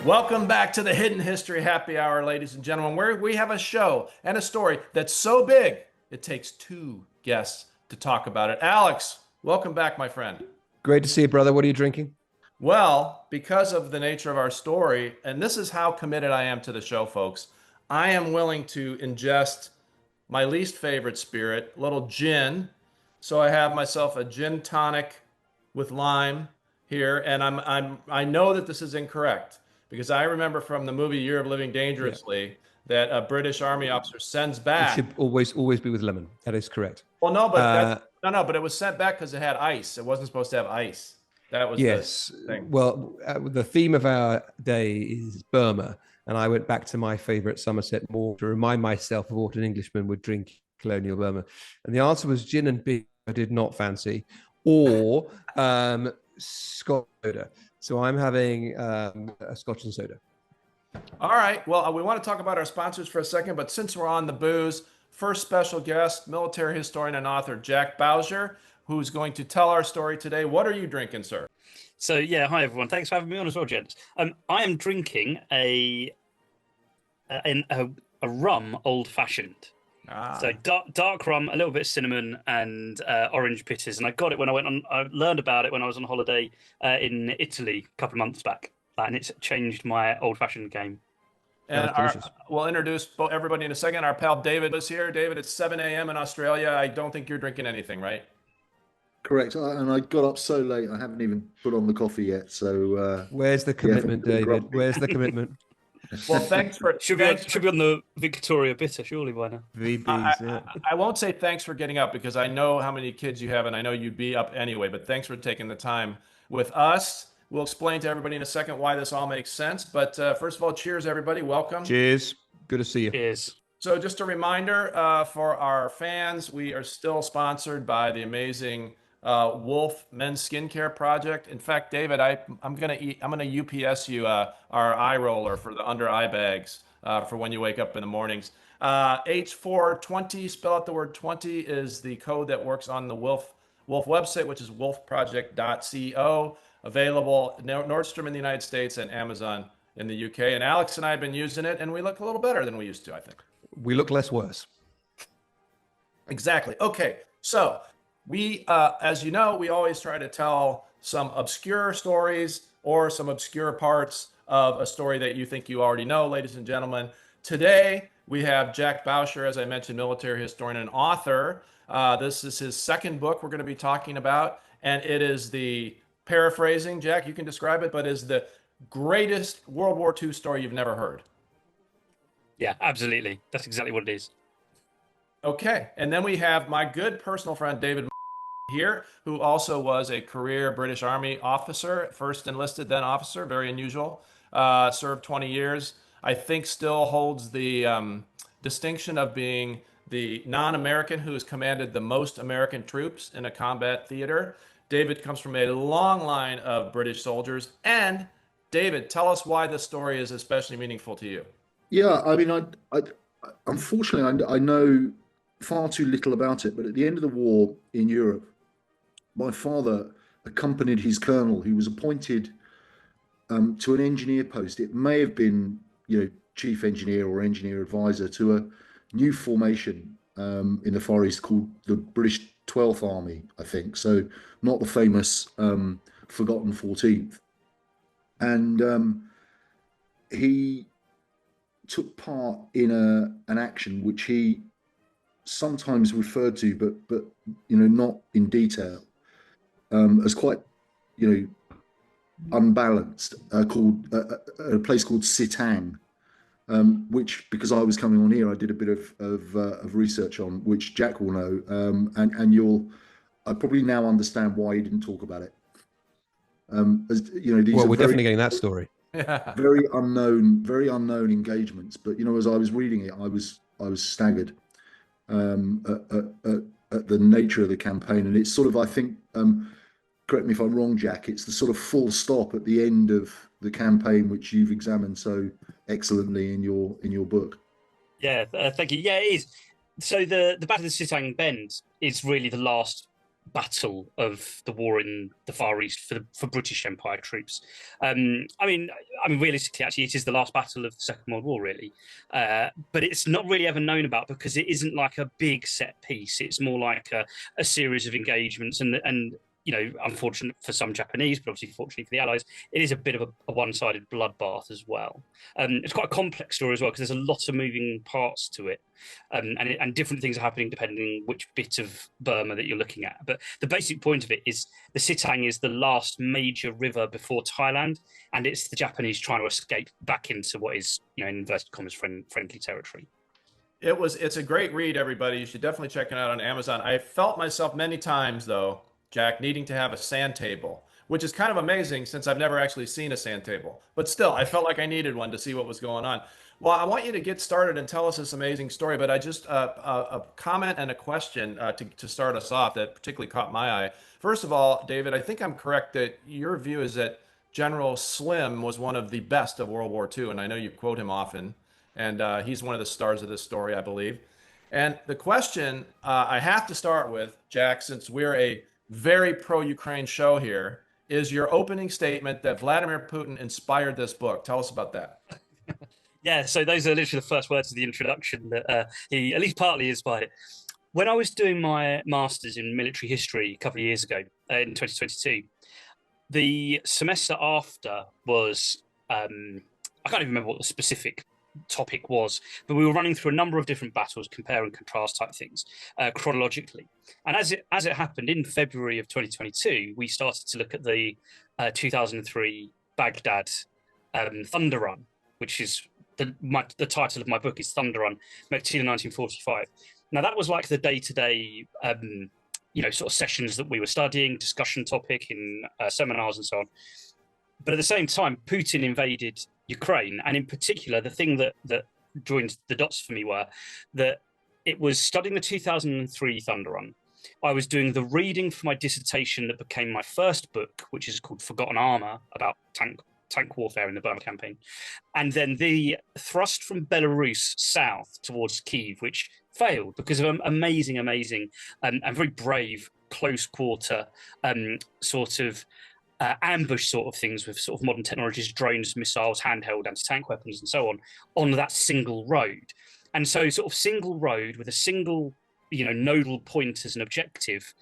Welcome back to the Hidden History Happy Hour, ladies and gentlemen, where we have a show and a story that's so big it takes two guests to talk about it. Alex, welcome back, my friend. Great to see you, brother. What are you drinking? Well, because of the nature of our story, and this is how committed I am to the show, folks, I am willing to ingest my least favorite spirit, a little gin. So I have myself a gin tonic with lime here, and I know that this is incorrect because I remember from the movie Year of Living Yeah. Dangerously that a British Army officer sends It back. should always be with lemon. That is correct. Well, no, but Uh, but it was sent back because it had ice. It wasn't supposed to have ice. That was the yes. thing. Well, the theme of our day is Burma, and I went back to my favorite Somerset Malt to remind myself of what an Englishman would drink in colonial Burma, and the answer was gin and beer. I did not fancy, or Scotch soda. So I'm having a Scotch and soda. All right. Well, we want to talk about our sponsors for a second, but since we're on the booze, first special guest, military historian and author Jack Bowsher, who's going to tell our story today. What are you drinking, sir? So yeah, hi everyone. Thanks for having me on as well, gents. I am drinking a rum old fashioned. So dark rum, a little bit of cinnamon and orange bitters, and I got it when I went on. I learned about it when I was on holiday in Italy a couple of months back, and it's changed my old fashioned game. And Delicious. we'll introduce everybody in a second. Our pal David is here. David, it's 7 a.m. in Australia. I don't think you're drinking anything, right? Correct. And I got up so late, I haven't even put on the coffee yet. So Where's the commitment, David? Where's the commitment? Well, thanks for Should be on the Victoria Bitter surely by now. VBs, yeah. I won't say thanks for getting up because I know how many kids you have and I know you'd be up anyway, but thanks for taking the time with us. We'll explain to everybody in a second why this all makes sense. But first of all, cheers, everybody. Welcome. Cheers. Good to see you. Cheers. So just a reminder for our fans, we are still sponsored by the amazing Wolf Men's Skincare Project. In fact, David, I'm gonna UPS you our eye roller for the under eye bags for when you wake up in the mornings. H420, spell out the word 20, is the code that works on the Wolf website, which is wolfproject.co. Available Nordstrom in the United States and Amazon in the UK. And Alex and I have been using it, and we look a little better than we used to, I think. We look less worse. Exactly. Okay. So we, as you know, we always try to tell some obscure stories or some obscure parts of a story that you think you already know, ladies and gentlemen. Today, we have Jack Bowsher, as I mentioned, military historian and author. This is his second book we're going to be talking about, and it is the paraphrasing, Jack, you can describe it, but is the greatest World War II story you've never heard. Yeah, absolutely. That's exactly what it is. Okay. And then we have my good personal friend, David here, who also was a career British Army officer, first enlisted, then officer, very unusual, served 20 years. I think still holds the distinction of being the non-American who has commanded the most American troops in a combat theater. David comes from a long line of British soldiers. And David, tell us why this story is especially meaningful to you. yeah, I mean, I unfortunately I know far too little about it. But at the end of the war in Europe, my father accompanied his colonel, who was appointed to an engineer post. It may have been, chief engineer or engineer advisor to a new formation in the Far East called the British 12th Army, I think. So not the famous forgotten 14th. And he took part in an action which he sometimes referred to, but not in detail, as quite unbalanced, called a place called Sitang, which, because I was coming on here, I did a bit of research on, which Jack will know, and I probably now understand why he didn't talk about it. These Well, are we're definitely getting that story. very unknown engagements. But as I was reading it, I was staggered at the nature of the campaign, and it's sort of, I think, correct me if I'm wrong, Jack, it's the sort of full stop at the end of the campaign which you've examined so excellently in your book. Yeah, thank you. Yeah, it is. So the Battle of the Sitang Bend is really the last battle of the war in the Far East for British Empire troops. I mean, realistically, actually, it is the last battle of the Second World War, really. But it's not really ever known about because it isn't like a big set piece. It's more like a series of engagements, and you know, unfortunate for some Japanese, but obviously fortunately for the Allies, it is a bit of a one-sided bloodbath as well. It's quite a complex story as well because there's a lot of moving parts to it, and different things are happening depending which bit of Burma that you're looking at. But the basic point of it is the Sitang is the last major river before Thailand, and it's the Japanese trying to escape back into what is, you know, in inverted commas, friendly territory. It's a great read, everybody. You should definitely check it out on Amazon. I felt myself many times, though, Jack, needing to have a sand table, which is kind of amazing since I've never actually seen a sand table. But still, I felt like I needed one to see what was going on. Well, I want you to get started and tell us this amazing story, but I just a comment and a question to start us off that particularly caught my eye. First of all, David, I think I'm correct that your view is that General Slim was one of the best of World War II, and I know you quote him often, and he's one of the stars of this story, I believe. And the question I have to start with, Jack, since we're a very pro-Ukraine show here, is your opening statement that Vladimir Putin inspired this book. Tell us about that. Yeah, so those are literally the first words of the introduction that he at least partly inspired it. When I was doing my master's in military history a couple of years ago, in 2022, the semester after was, I can't even remember what the specific topic was, but we were running through a number of different battles, compare and contrast type things, chronologically. And as it happened in February of 2022, we started to look at the 2003 Baghdad Thunder Run, which is the title of my book is Thunder Run, Meiktila 1945. Now that was like the day-to-day, you know, sort of sessions that we were studying, discussion topic in seminars and so on. But at the same time, Putin invaded Ukraine, and in particular, the thing that joined the dots for me were that it was studying the 2003 Thunder Run. I was doing the reading for my dissertation that became my first book, which is called Forgotten Armor, about tank warfare in the Burma campaign, and then the thrust from Belarus south towards Kyiv, which failed because of amazing and very brave close quarter sort of ambush sort of things with sort of modern technologies, drones, missiles, handheld anti-tank weapons, and so on that single road. And so sort of single road with a single, you know, nodal point as an objective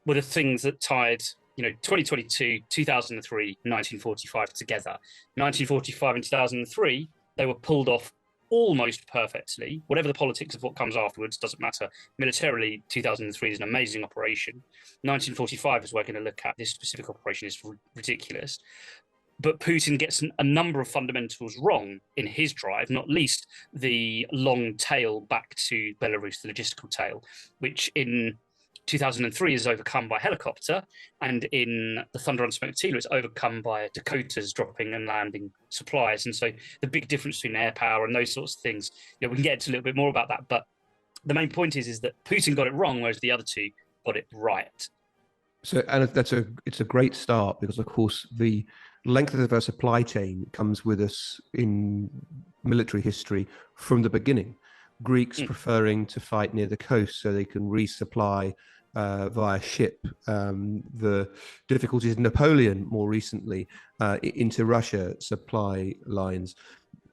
were the things that tied, you know, 2022, 2003, 1945 together. 1945 and 2003, they were pulled off almost perfectly. Whatever the politics of what comes afterwards doesn't matter. Militarily, 2003 is an amazing operation. 1945 is we're going to look at. This specific operation is ridiculous. But Putin gets a number of fundamentals wrong in his drive, not least the long tail back to Belarus, the logistical tail, which in 2003 is overcome by helicopter, and in the Thunder on Meiktila, it's overcome by Dakotas dropping and landing supplies. And so the big difference between air power and those sorts of things, you know, we can get into a little bit more about that. But the main point is that Putin got it wrong, whereas the other two got it right. So, and it's a great start because, of course, the length of our supply chain comes with us in military history from the beginning. Greeks preferring to fight near the coast so they can resupply via ship. The difficulties of Napoleon more recently into Russia supply lines.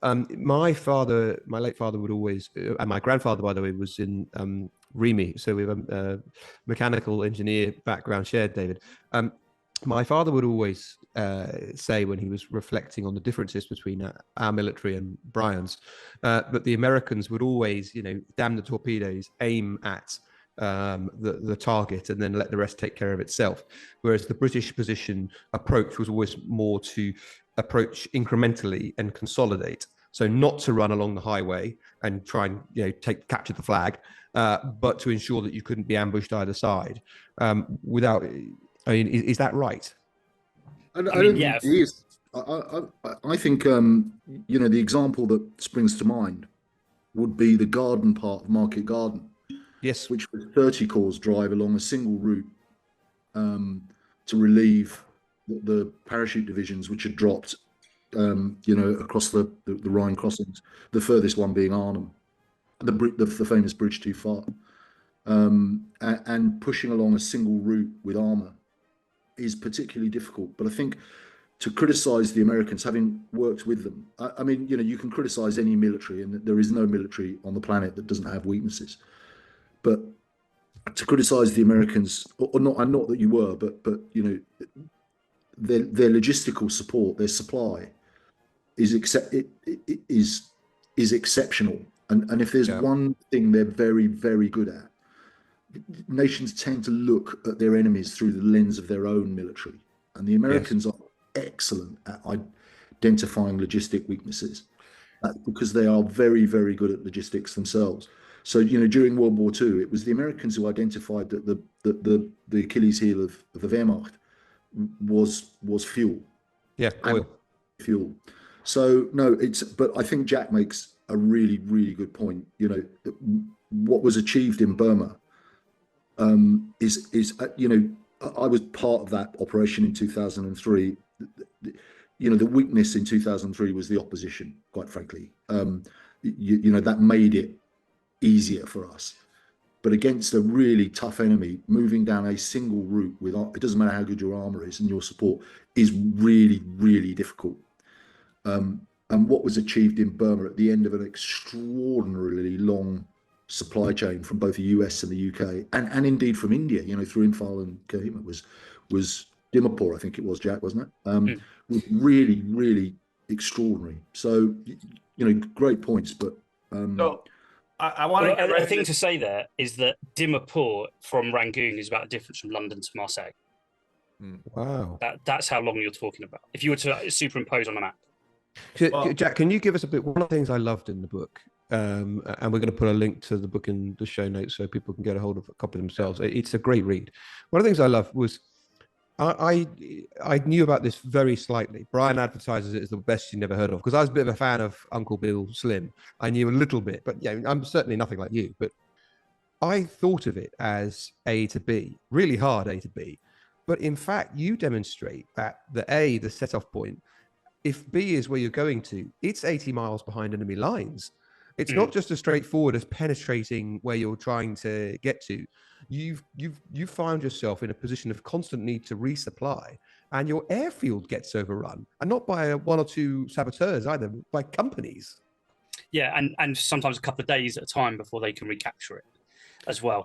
My late father would always, and my grandfather, by the way, was in REME. So we have a mechanical engineer background shared, David. My father would always say when he was reflecting on the differences between our military and Bryan's, but the Americans would always, you know, damn the torpedoes, aim at the target and then let the rest take care of itself. Whereas the British approach was always more to approach incrementally and consolidate. So not to run along the highway and try and, you know, capture the flag, but to ensure that you couldn't be ambushed either side. I mean, is that right? I don't think it is. I think, you know, the example that springs to mind would be the Garden part of Market Garden. Yes. Which was 30 Corps drive along a single route to relieve the parachute divisions which had dropped, you know, across the Rhine crossings, the furthest one being Arnhem, the famous bridge too far. and pushing along a single route with armor is particularly difficult. But I think to criticize the Americans, having worked with them, I mean, you can criticize any military, and there is no military on the planet that doesn't have weaknesses. But to criticize the Americans, or not, and not that you were, but their logistical support, their supply is exceptional. And if there's one thing they're very, very good at, nations tend to look at their enemies through the lens of their own military, and the Americans are excellent at identifying logistic weaknesses because they are very, very good at logistics themselves. So during World War II, it was the Americans who identified that the Achilles heel of the Wehrmacht was fuel. Yeah, oil. Fuel. So no, but I think Jack makes a really, really good point. What was achieved in Burma is I was part of that operation in 2003. The weakness in 2003 was the opposition, quite frankly. That made it easier for us. But against a really tough enemy, moving down a single route it doesn't matter how good your armor is and your support, is really, really difficult. And what was achieved in Burma at the end of an extraordinarily long supply chain from both the US and the UK, and indeed from India, through Imphal and Kohima, was Dimapur, I think it was, Jack, wasn't it? Was really, really extraordinary. So, great points, but so I want to. A thing to say there is that Dimapur from Rangoon is about the difference from London to Marseille. Wow. That's how long you're talking about. If you were to superimpose on a map. Jack, can you give us a bit? One of the things I loved in the book, and we're going to put a link to the book in the show notes so people can get a hold of a copy themselves. It's a great read. One of the things I loved was I knew about this very slightly. Bryan advertises it as the best you never heard of, because I was a bit of a fan of Uncle Bill Slim. I knew a little bit, but I'm certainly nothing like you. But I thought of it as A to B, really hard A to B. But in fact, you demonstrate that the set-off point, if B is where you're going to, it's 80 miles behind enemy lines. It's not just as straightforward as penetrating where you're trying to get to. You've found yourself in a position of constant need to resupply, and your airfield gets overrun, and not by one or two saboteurs either, by companies. Yeah, and sometimes a couple of days at a time before they can recapture it as well.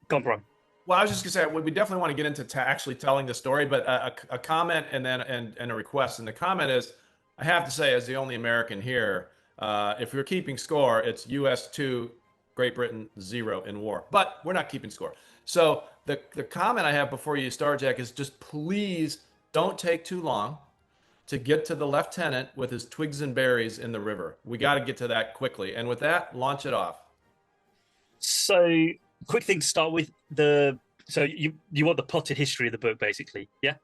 Go on, Brian. Well, I was just going to say, we definitely want to get into actually telling the story, but a comment and then and a request. And the comment is, I have to say, as the only American here, if we're keeping score, it's US 2, Great Britain 0 in war. But we're not keeping score. So the comment I have before you start, Jack, is just please don't take too long to get to the lieutenant with his twigs and berries in the river. We got to get to that quickly. And with that, launch it off. So, quick thing to start with, so you want the plotted history of the book, basically, yeah?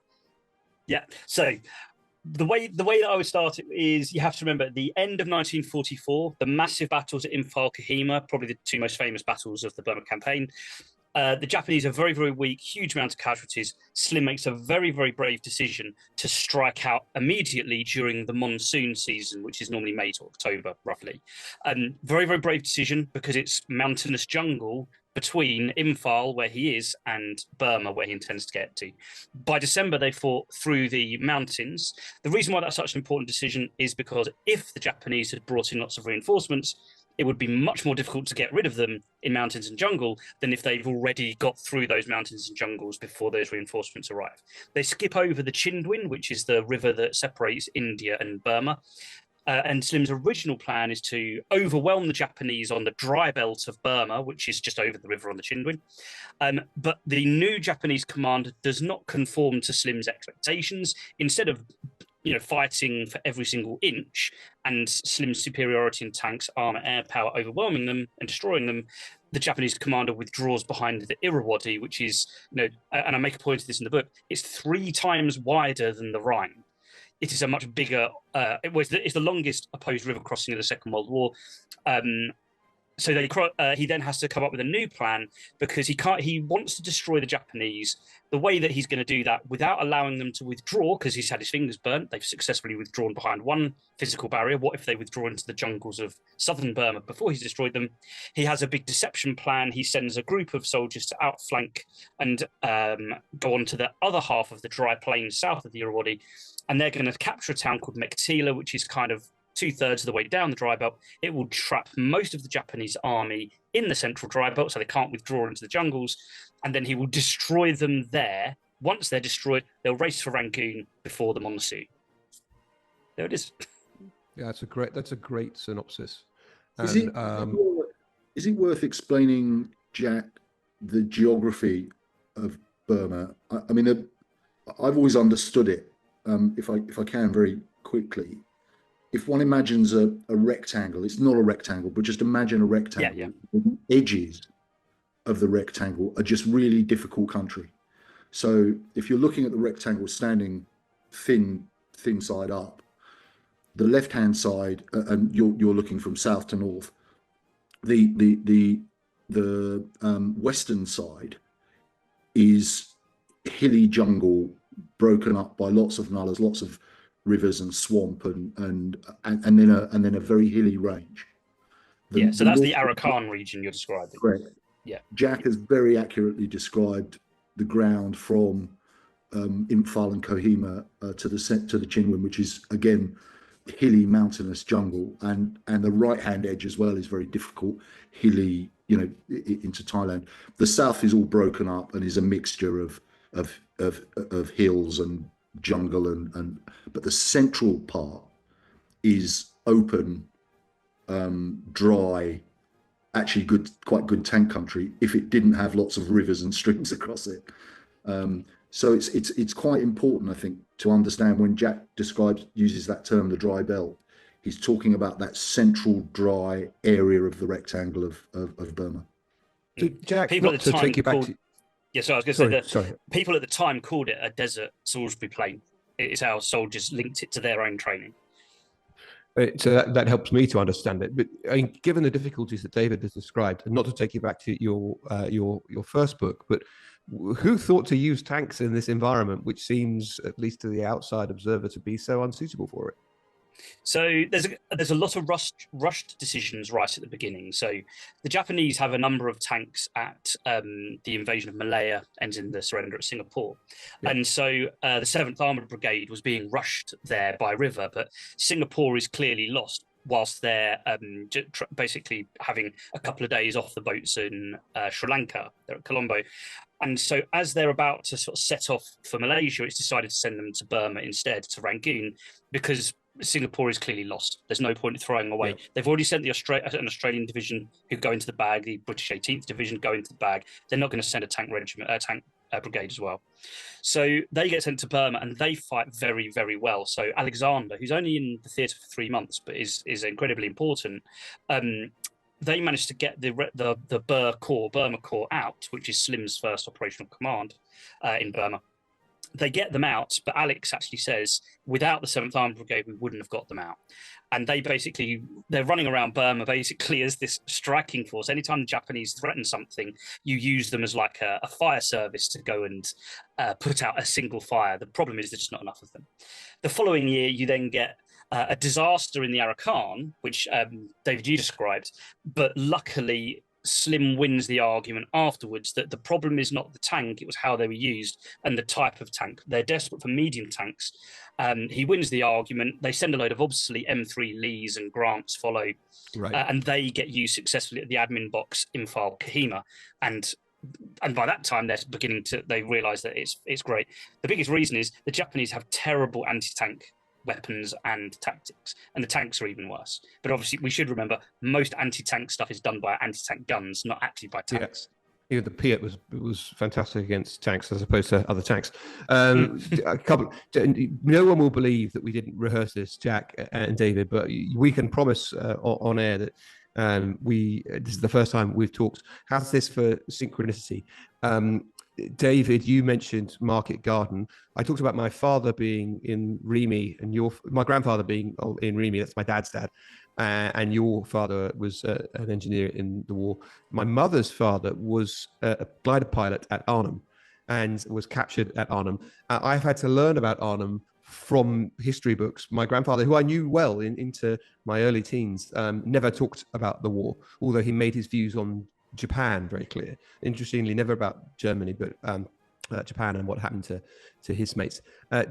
So the way that I would start it is, you have to remember, at the end of 1944, the massive battles at Imphal, Kohima, probably the two most famous battles of the Burma campaign. The Japanese are very, very weak, huge amount of casualties. Slim makes a very, very brave decision to strike out immediately during the monsoon season, which is normally May to October, roughly. Very, very brave decision, because it's mountainous jungle between Imphal, where he is, and Burma, where he intends to get to. By December, they fought through the mountains. The reason why that's such an important decision is because if the Japanese had brought in lots of reinforcements, it would be much more difficult to get rid of them in mountains and jungle than if they've already got through those mountains and jungles before those reinforcements arrive. They skip over the Chindwin, which is the river that separates India and Burma. And Slim's original plan is to overwhelm the Japanese on the dry belt of Burma, which is just over the river on the Chindwin. But the new Japanese command does not conform to Slim's expectations. Instead of fighting for every single inch, and Slim's superiority in tanks, armor, air power overwhelming them and destroying them, the Japanese commander withdraws behind the Irrawaddy, which is, and I make a point of this in the book, it's 3 times wider than the Rhine. It is a much bigger, it's the longest opposed river crossing of the Second World War. So he then has to come up with a new plan because he wants to destroy the Japanese. The way that he's going to do that without allowing them to withdraw, because he's had his fingers burnt, they've successfully withdrawn behind one physical barrier. What if they withdraw into the jungles of southern Burma before he's destroyed them? He has a big deception plan. He sends a group of soldiers to outflank and go on to the other half of the dry plains south of the Irrawaddy, and they're going to capture a town called Meiktila, which is kind of 2/3 of the way down the dry belt. It will trap most of the Japanese army in the central dry belt so they can't withdraw into the jungles, and then he will destroy them there. Once they're destroyed, they'll race for Rangoon before the monsoon. There it is. Yeah, that's a great synopsis. Is it worth explaining, Jack, the geography of Burma? I mean, I've always understood it. If I can very quickly. If one imagines a rectangle, it's not a rectangle, but just imagine a rectangle. Yeah. The edges of the rectangle are just really difficult country. So if you're looking at the rectangle standing thin side up, the left-hand side, and you're looking from south to north, the western side is hilly jungle broken up by lots of nullahs, lots of rivers and swamp, and then a very hilly range. So that's the Arakan region you're describing. Correct. Yeah. Jack has very accurately described the ground from Imphal and Kohima to the Chinwin, which is again hilly, mountainous jungle, and the right-hand edge as well is very difficult, hilly, into Thailand. The south is all broken up and is a mixture of hills and jungle, but the central part is open, dry, actually quite good tank country if it didn't have lots of rivers and streams across it. So it's quite important, I think, to understand when Jack uses that term, the dry belt, he's talking about that central dry area of the rectangle of Burma. So Jack, people not at the to time take you back to... Yeah, so I was going to say sorry. People at the time called it a desert Salisbury Plain. It's how soldiers linked it to their own training. So that helps me to understand it. But I mean, given the difficulties that David has described, and not to take you back to your first book, but who thought to use tanks in this environment, which seems, at least to the outside observer, to be so unsuitable for it? So there's a lot of rushed decisions right at the beginning. So the Japanese have a number of tanks at the invasion of Malaya, ends in the surrender at Singapore. Yeah. And so the 7th Armoured Brigade was being rushed there by river, but Singapore is clearly lost whilst they're basically having a couple of days off the boats in Sri Lanka. They're at Colombo. And so as they're about to sort of set off for Malaysia, it's decided to send them to Burma instead, to Rangoon, because Singapore is clearly lost. There's no point in throwing away. Yeah. They've already sent an Australian division who go into the bag, the British 18th Division go into the bag. They're not going to send a tank regiment, brigade as well. So they get sent to Burma and they fight very, very well. So Alexander, who's only in the theatre for 3 months, but is incredibly important, they managed to get the Burma Corps out, which is Slim's first operational command in Burma. They get them out, but Alex actually says, without the 7th Armoured Brigade, we wouldn't have got them out. And they're running around Burma basically as this striking force. Anytime the Japanese threaten something, you use them as like a fire service to go and put out a single fire. The problem is there's just not enough of them. The following year, you then get a disaster in the Arakan, which David, you described, but luckily Slim wins the argument afterwards that the problem is not the tank, it was how they were used and the type of tank. They're desperate for medium tanks. He wins the argument. They send a load of obviously M3 Lees and Grants follow, right. And they get used successfully at the admin box Imphal Kohima. And by that time, they realise that it's great. The biggest reason is the Japanese have terrible anti-tank weapons and tactics, and the tanks are even worse. But obviously we should remember most anti-tank stuff is done by anti-tank guns, not actually by tanks. Yeah, the Piat was fantastic against tanks as opposed to other tanks. No one will believe that we didn't rehearse this, Jack and David, but we can promise on air that this is the first time we've talked. How's this for synchronicity? David, you mentioned Market Garden. I talked about my father being in Remy and my grandfather being in Remy. That's my dad's dad. And your father was an engineer in the war. My mother's father was a glider pilot at Arnhem and was captured at Arnhem. I've had to learn about Arnhem from history books. My grandfather, who I knew well into my early teens, never talked about the war, although he made his views on Japan very clear. Interestingly, never about Germany, but Japan and what happened to his mates.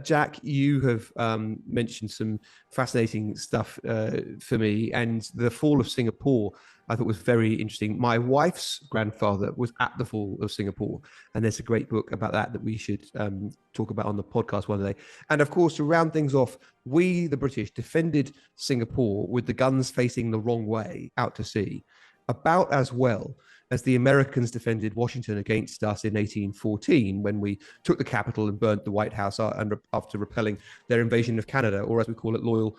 Jack, you have mentioned some fascinating stuff for me, and the fall of Singapore I thought was very interesting. My wife's grandfather was at the fall of Singapore, and there's a great book about that we should talk about on the podcast one day. And of course, to round things off, we, the British, defended Singapore with the guns facing the wrong way out to sea, about as well as the Americans defended Washington against us in 1814 when we took the Capitol and burnt the White House after repelling their invasion of Canada, or as we call it, loyal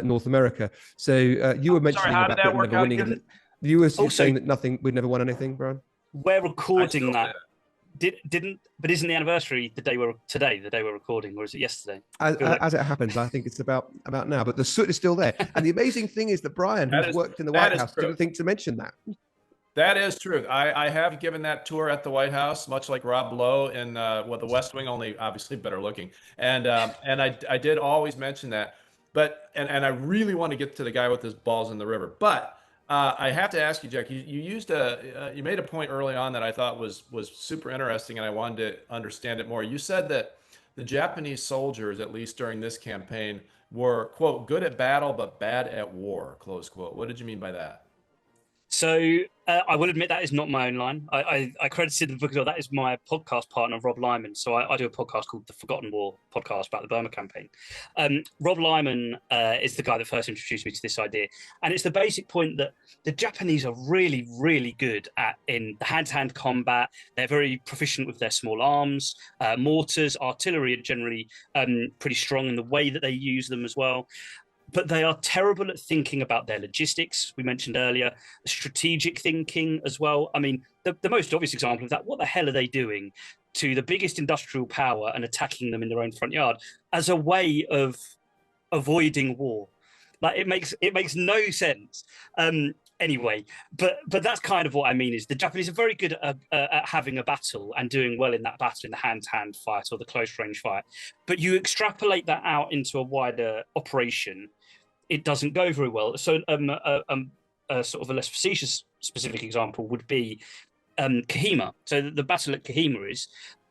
North America. So you were mentioning about Britain never winning. You were saying that we'd never won anything, Brian? We're recording that. But isn't the anniversary the day we're recording, or is it yesterday? As it happens, I think it's about now. But the soot is still there. And the amazing thing is that Brian, who's worked in the White House, didn't think to mention that. That is true. I have given that tour at the White House, much like Rob Lowe in the West Wing, only obviously better looking. And I did always mention that. But and I really want to get to the guy with his balls in the river. But I have to ask you, Jack. You made a point early on that I thought was super interesting, and I wanted to understand it more. You said that the Japanese soldiers, at least during this campaign, were, quote, good at battle but bad at war, close quote. What did you mean by that? So I will admit that is not my own line. I credited the book as well. That is my podcast partner, Rob Lyman. So I do a podcast called The Forgotten War podcast about the Burma campaign. Rob Lyman is the guy that first introduced me to this idea. And it's the basic point that the Japanese are really, really good in hand-to-hand combat. They're very proficient with their small arms. Mortars, artillery are generally pretty strong in the way that they use them as well. But they are terrible at thinking about their logistics. We mentioned earlier, strategic thinking as well. I mean, the most obvious example of that, what the hell are they doing to the biggest industrial power and attacking them in their own front yard as a way of avoiding war? Like, it makes no sense. Anyway, but that's kind of what I mean is the Japanese are very good at having a battle and doing well in that battle, in the hand-to-hand fight or the close-range fight. But you extrapolate that out into a wider operation, it doesn't go very well. So a sort of a less facetious specific example would be Kohima. So the battle at Kohima is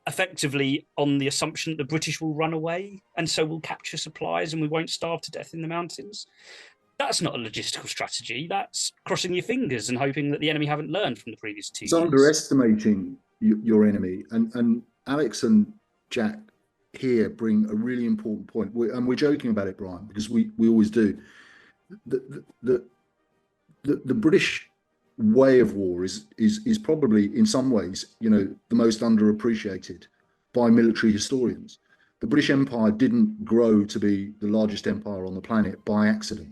effectively on the assumption that the British will run away and so we'll capture supplies and we won't starve to death in the mountains. That's not a logistical strategy. That's crossing your fingers and hoping that the enemy haven't learned from the previous 2 years. It's underestimating your enemy. And Alex and Jack here bring a really important point. We're joking about it, Brian, because we always do. The British way of war is probably in some ways, the most underappreciated by military historians. The British Empire didn't grow to be the largest empire on the planet by accident.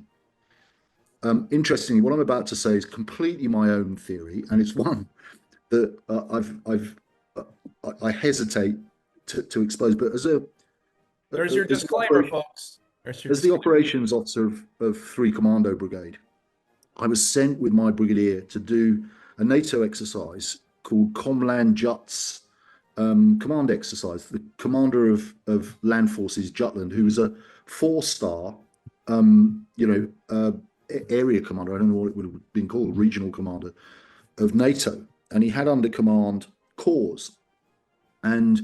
Interestingly, what I'm about to say is completely my own theory, and it's one that I hesitate to expose. But there's your disclaimer, folks. As the operations officer of 3 Commando Brigade, I was sent with my brigadier to do a NATO exercise called Comland Jut's command exercise. The commander of land forces, Jutland, who was a 4-star, area commander, I don't know what it would have been called, regional commander of NATO, and he had under command corps, and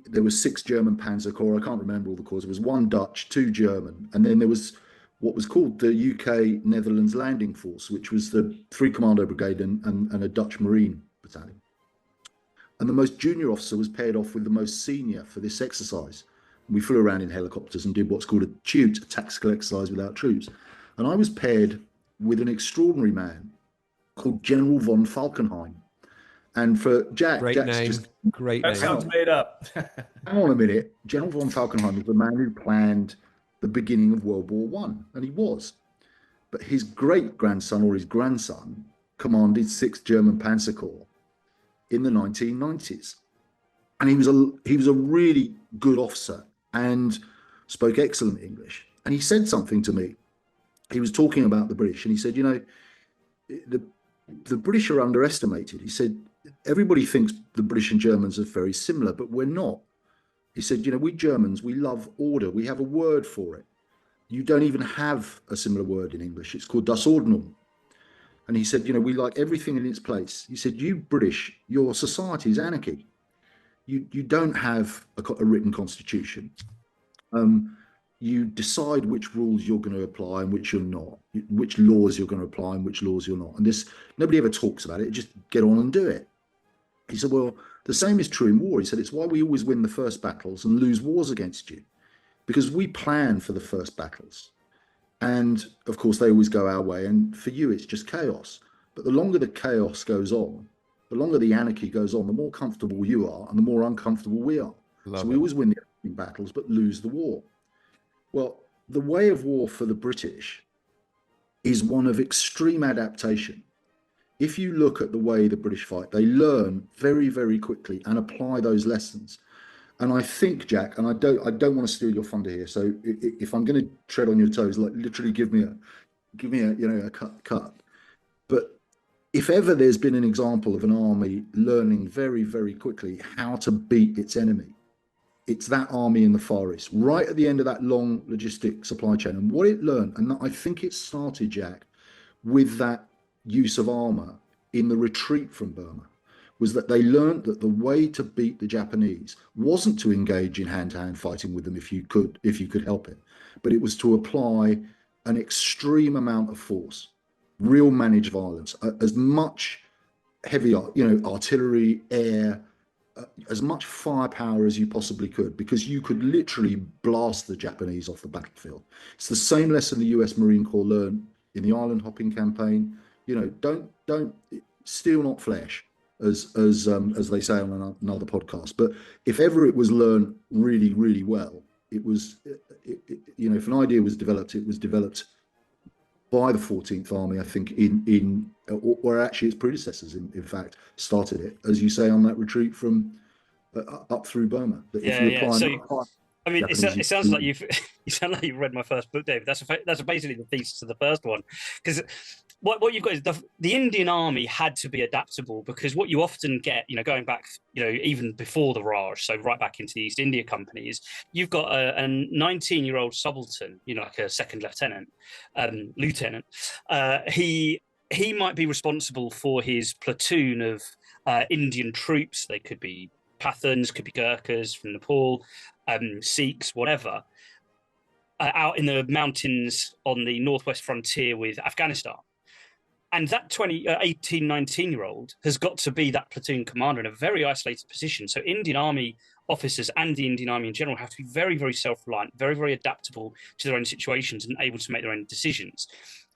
there was 6 German Panzer Corps. I can't remember all the corps. There was 1 Dutch, 2 German, and then there was what was called the UK Netherlands Landing Force, which was the 3 Commando Brigade and a Dutch Marine battalion. And the most junior officer was paired off with the most senior for this exercise. We flew around in helicopters and did what's called a TUTE, a tactical exercise without troops. And I was paired with an extraordinary man called General von Falkenhayn. And for Jack, great name. That sounds made up. Hang on a minute. General von Falkenhayn was the man who planned the beginning of World War I, and he was. But his great-grandson or his grandson commanded 6th German Panzer Corps in the 1990s. and he was a really good officer and spoke excellent English. And he said something to me. He was talking about the British, and he said, the the British are underestimated. He said everybody thinks the British and Germans are very similar, but we're not. He said, we Germans, we love order. We have a word for it. You don't even have a similar word in English. It's called das Ordnung. And he said, we like everything in its place. He said, you British, your society is anarchy. You don't have a written constitution. You decide which rules you're going to apply and which you're not, which laws you're going to apply and which laws you're not. And this, nobody ever talks about it. Just get on and do it. He said, well, the same is true in war. He said, it's why we always win the first battles and lose wars against you, because we plan for the first battles. And of course, they always go our way. And for you, it's just chaos. But the longer the chaos goes on, the longer the anarchy goes on, the more comfortable you are and the more uncomfortable we are. So we always win the battles, but lose the war. Well, the way of war for the British is one of extreme adaptation. If you look at the way the British fight, they learn very, very quickly and apply those lessons. And I think, Jack, and I don't want to steal your thunder here. So if I'm going to tread on your toes, like literally give me a cut. But if ever there's been an example of an army learning very, very quickly how to beat its enemy, it's that army in the Far East, right at the end of that long logistic supply chain. And what it learned, and I think it started, Jack, with that use of armor in the retreat from Burma, was that they learned that the way to beat the Japanese wasn't to engage in hand-to-hand fighting with them if you could help it, but it was to apply an extreme amount of force, real managed violence, as much heavy, artillery, air, as much firepower as you possibly could, because you could literally blast the Japanese off the battlefield. It's the same lesson the US Marine Corps learned in the island hopping campaign. Don't steal not flesh, as they say on another podcast. But if ever it was learned really, really well, it was, if an idea was developed, it was developed by the 14th Army, I think, or actually its predecessors, in fact, started it, as you say, on that retreat from up through Burma. That if you apply, so, I mean, it sounds like you sound like you've read my first book, David. That's basically the thesis of the first one, because what you've got is the Indian Army had to be adaptable, because what you often get, going back, even before the Raj, so right back into the East India Company, is you've got a 19-year-old subaltern, like a second lieutenant. He might be responsible for his platoon of Indian troops. They could be Pathans, could be Gurkhas from Nepal, Sikhs, whatever, out in the mountains on the northwest frontier with Afghanistan. And that 18, 19-year-old has got to be that platoon commander in a very isolated position. So Indian Army officers and the Indian Army in general have to be very, very self-reliant, very, very adaptable to their own situations and able to make their own decisions.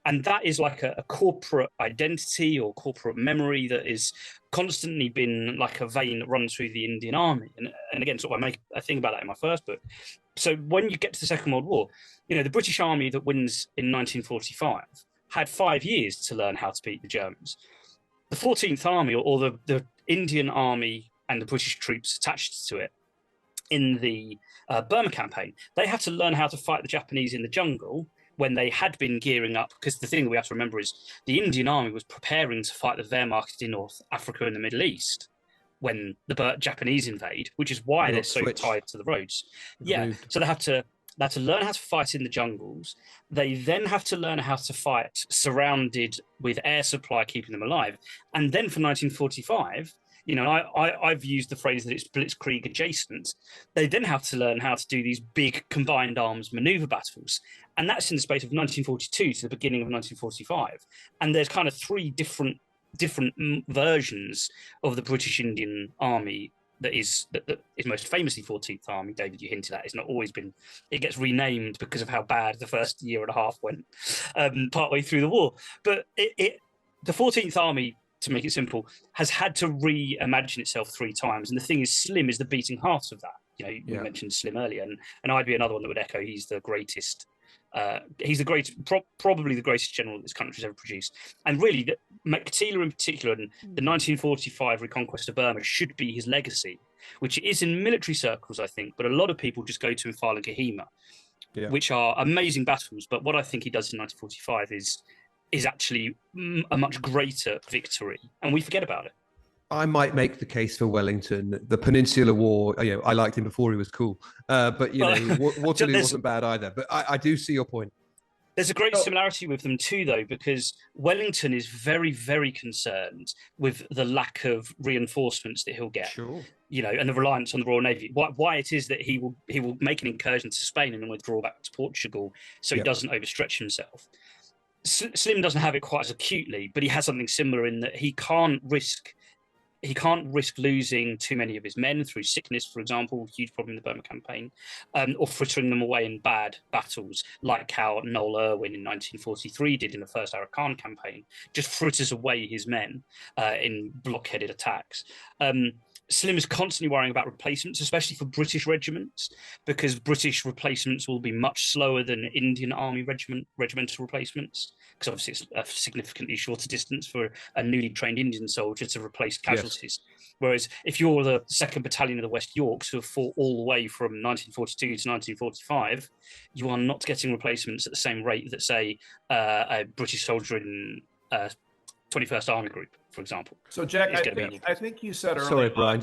And that is like a corporate identity or corporate memory that is constantly been like a vein that runs through the Indian Army. And again, sort of I make a thing about that in my first book. So when you get to the Second World War, the British Army that wins in 1945 had 5 years to learn how to beat the Germans. The 14th Army, or the Indian Army and the British troops attached to it in the Burma campaign, they had to learn how to fight the Japanese in the jungle when they had been gearing up, because the thing that we have to remember is the Indian Army was preparing to fight the Wehrmacht in North Africa and the Middle East when the Japanese invade, which is why they're so tied to the roads. Yeah, so they have to learn how to fight in the jungles. They then have to learn how to fight surrounded with air supply, keeping them alive. And then for 1945, I've used the phrase that it's blitzkrieg adjacent. They then have to learn how to do these big combined arms maneuver battles. And that's in the space of 1942 to the beginning of 1945. And there's kind of three different versions of the British Indian Army that is most famously 14th Army. David, you hinted at, it's not always been, it gets renamed because of how bad the first year and a half went partway through the war. But the 14th Army, to make it simple, has had to reimagine itself 3 times. And the thing is, Slim is the beating heart of that. You mentioned Slim earlier, and I'd be another one that would echo he's the greatest. He's the greatest, probably the greatest general that this country's ever produced. And really, Meiktila in particular, and the 1945 reconquest of Burma should be his legacy. which it is in military circles, I think, but a lot of people just go to Mphal and Kohima, which are amazing battles. But what I think he does in 1945 is actually a much greater victory, and we forget about it. I might make the case for Wellington. The Peninsular War, I liked him before he was cool. But, Waterloo wasn't bad either. But I do see your point. There's a great similarity with them too, though, because Wellington is very, very concerned with the lack of reinforcements that he'll get. Sure. And the reliance on the Royal Navy. Why it is that he will make an incursion to Spain and then withdraw back to Portugal, so he doesn't overstretch himself. Slim doesn't have it quite as acutely, but he has something similar in that he can't risk losing too many of his men through sickness, for example, huge problem in the Burma campaign, or frittering them away in bad battles, like how Noel Irwin in 1943 did in the first Arakan campaign, just fritters away his men in blockheaded attacks. Slim is constantly worrying about replacements, especially for British regiments, because British replacements will be much slower than Indian Army regimental replacements, because obviously it's a significantly shorter distance for a newly trained Indian soldier to replace casualties. Yes. Whereas if you're the 2nd Battalion of the West Yorks, who have fought all the way from 1942 to 1945, you are not getting replacements at the same rate that, say, a British soldier in 21st Army Group, for example. So, Jack, I think you said earlier. Sorry, Brian,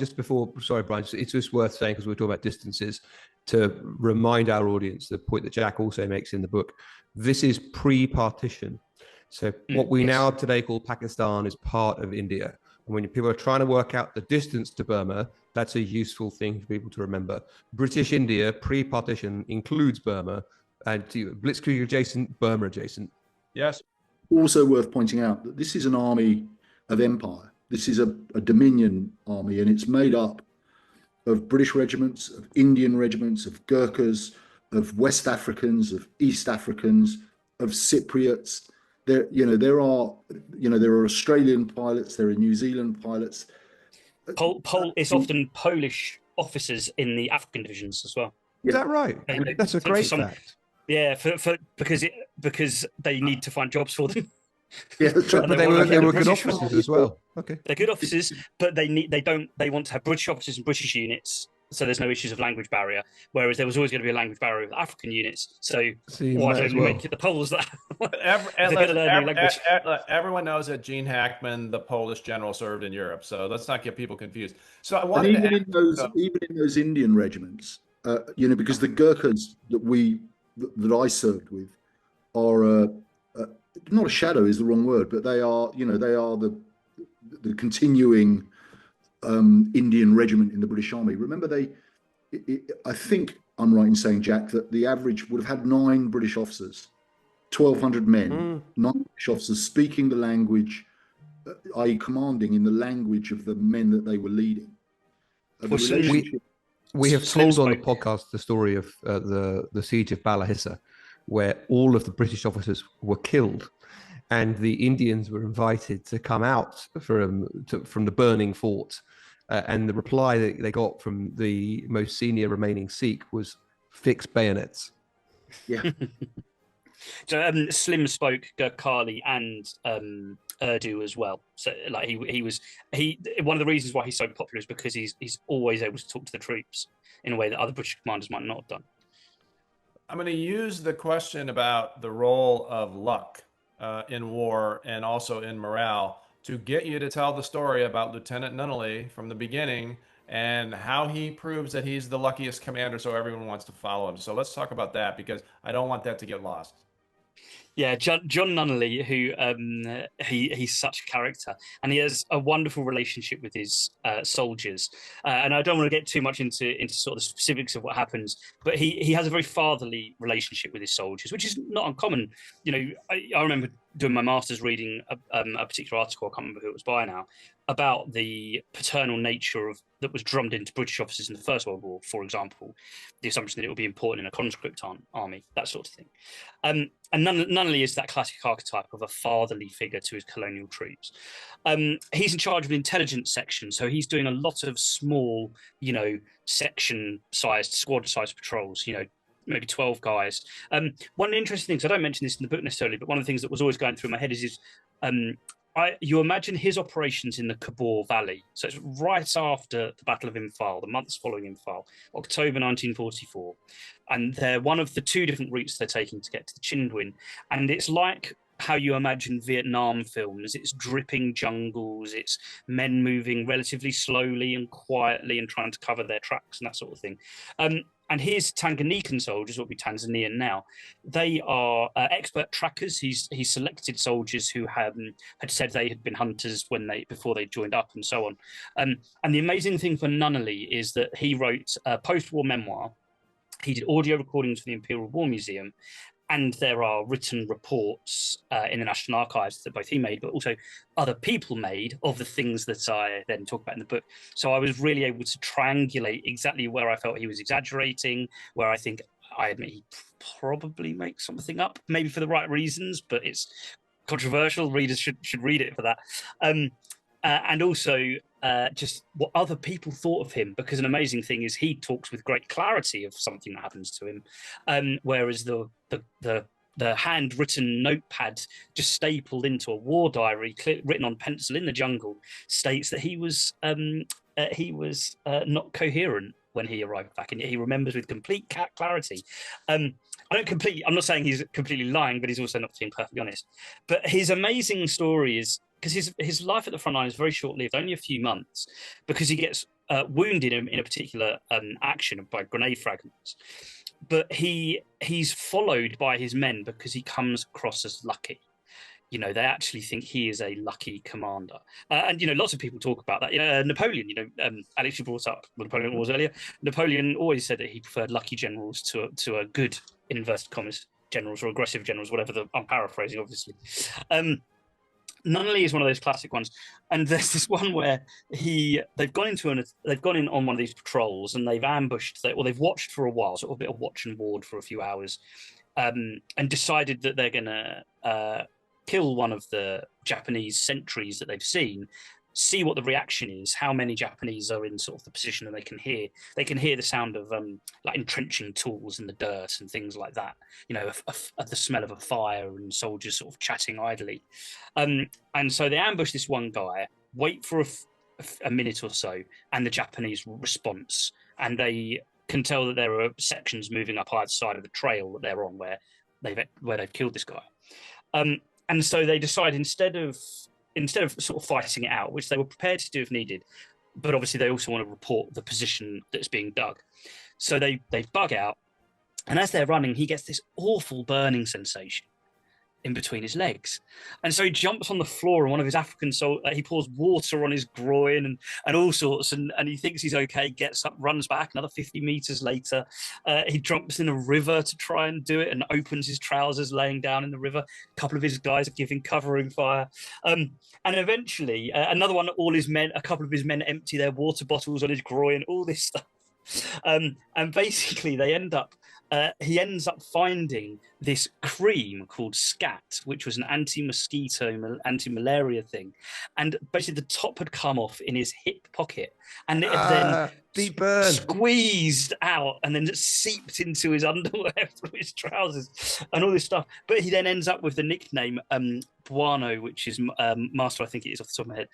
it's just worth saying, because we're talking about distances, to remind our audience the point that Jack also makes in the book. This is pre-partition. So what we now today call Pakistan is part of India. And when people are trying to work out the distance to Burma, that's a useful thing for people to remember. British India, pre-partition, includes Burma, and Blitzkrieg adjacent, Burma adjacent. Yes. Also worth pointing out that this is an army of empire. This is a Dominion army, and it's made up of British regiments, of Indian regiments, of Gurkhas, of West Africans, of East Africans, of Cypriots. There are Australian pilots, there are New Zealand pilots. It's often Polish officers in the African divisions as well. Is that right? That's a great fact. Yeah, because they need to find jobs for them. Yeah, but they were good officers as well. Okay, they're good officers, but they want to have British officers and British units, so there's no issues of language barrier. Whereas there was always going to be a language barrier with African units. So why don't we make it the Poles that everyone knows that Gene Hackman, the Polish general, served in Europe. So let's not get people confused. So I wanted even in those Indian regiments, because the Gurkhas that I served with are not a shadow is the wrong word, but they are the continuing Indian regiment in the British Army. Remember, I think I'm right in saying, Jack, that the average would have had 9 British officers, 1,200 men, 9 British officers speaking the language, i.e. commanding in the language of the men that they were leading. We have told on the podcast the story of the siege of Bala-Hissa, where all of the British officers were killed, and the Indians were invited to come out from the burning fort. And the reply that they got from the most senior remaining Sikh was fix bayonets. Yeah. So Slim spoke Gurkhali and Urdu as well. So like he one of the reasons why he's so popular is because he's always able to talk to the troops in a way that other British commanders might not have done. I'm going to use the question about the role of luck in war and also in morale to get you to tell the story about Lieutenant Nunnally from the beginning and how he proves that he's the luckiest commander, so everyone wants to follow him. So let's talk about that, because I don't want that to get lost. Yeah, John Nunnally, who he's such a character, and he has a wonderful relationship with his soldiers. And I don't want to get too much into sort of the specifics of what happens, but he has a very fatherly relationship with his soldiers, which is not uncommon. I remember doing my master's reading a particular article, I can't remember who it was by now, about the paternal nature that was drummed into British officers in the First World War, for example, the assumption that it would be important in a conscript army, that sort of thing. And Nunnally is that classic archetype of a fatherly figure to his colonial troops. He's in charge of an intelligence section, so he's doing a lot of small, section-sized, squad-sized patrols, maybe 12 guys. One interesting thing, so I don't mention this in the book necessarily, but one of the things that was always going through my head is you imagine his operations in the Kabul Valley. So it's right after the Battle of Imphal, the months following Imphal, October 1944. And they're one of the two different routes they're taking to get to the Chindwin. And it's like how you imagine Vietnam films. It's dripping jungles, it's men moving relatively slowly and quietly and trying to cover their tracks and that sort of thing. And his Tanganyikan soldiers, what would be Tanzanian now, they are expert trackers. He's selected soldiers who had said they had been hunters before they joined up and so on. And the amazing thing for Nunnally is that he wrote a post-war memoir. He did audio recordings for the Imperial War Museum, and there are written reports in the National Archives that both he made, but also other people made of the things that I then talk about in the book. So I was really able to triangulate exactly where I felt he was exaggerating, where I think, I admit, he probably makes something up, maybe for the right reasons, but it's controversial. Readers should read it for that. And also just what other people thought of him, because an amazing thing is he talks with great clarity of something that happens to him, whereas the handwritten notepad just stapled into a war diary, written on pencil in the jungle, states that he was not coherent when he arrived back, and he remembers with complete clarity. I'm not saying he's completely lying, but he's also not being perfectly honest. But his amazing story is, because his life at the front line is very short-lived, only a few months, because he gets wounded in a particular action by grenade fragments. But he's followed by his men because he comes across as lucky. You know, they actually think he is a lucky commander. And, you know, lots of people talk about that. You know, Napoleon, you know, Alex, you brought up the Napoleon Wars earlier. Napoleon always said that he preferred lucky generals to a good, in inverted commas, generals or aggressive generals, whatever I'm paraphrasing, obviously. Nunnally is one of those classic ones, and there's this one where they've gone in on one of these patrols and they've ambushed, they've watched for a while, sort of a bit of watch and ward for a few hours, and decided that they're going to kill one of the Japanese sentries that they've seen, see what the reaction is, how many Japanese are in sort of the position that they can hear the sound of like entrenching tools in the dirt and things like that, you know, the smell of a fire and soldiers sort of chatting idly, and so they ambush this one guy, wait for a minute or so, and the Japanese response, and they can tell that there are sections moving up either side of the trail that they're on where they've killed this guy, and so they decide instead of sort of fighting it out, which they were prepared to do if needed, but obviously they also want to report the position that's being dug. So they bug out, and as they're running, he gets this awful burning sensation in between his legs. And so he jumps on the floor, and one of his African soldiers, he pours water on his groin and all sorts, and he thinks he's okay, gets up, runs back another 50 meters later. He jumps in a river to try and do it and opens his trousers laying down in the river. A couple of his guys are giving covering fire. And eventually, another one, a couple of his men empty their water bottles on his groin, all this stuff. And basically he ends up finding this cream called Scat, which was an anti-mosquito, anti-malaria thing, and basically the top had come off in his hip pocket, and it had then deep burn, squeezed out and then seeped into his underwear through his trousers and all this stuff. But he then ends up with the nickname Buano, which is Master, I think it is off the top of my head,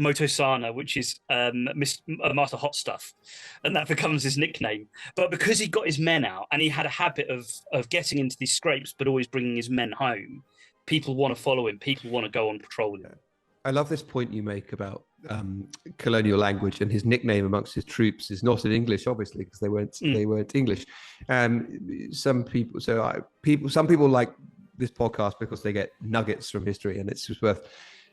Motosana, which is Master Hot Stuff, and that becomes his nickname. But because he got his men out and he had a habit of getting into these scrapes but always bringing his men home, people want to follow him, people want to go on patrol with him. I love this point you make about colonial language, and his nickname amongst his troops is not in English, obviously, because they weren't English. Some people like this podcast because they get nuggets from history, and it's just worth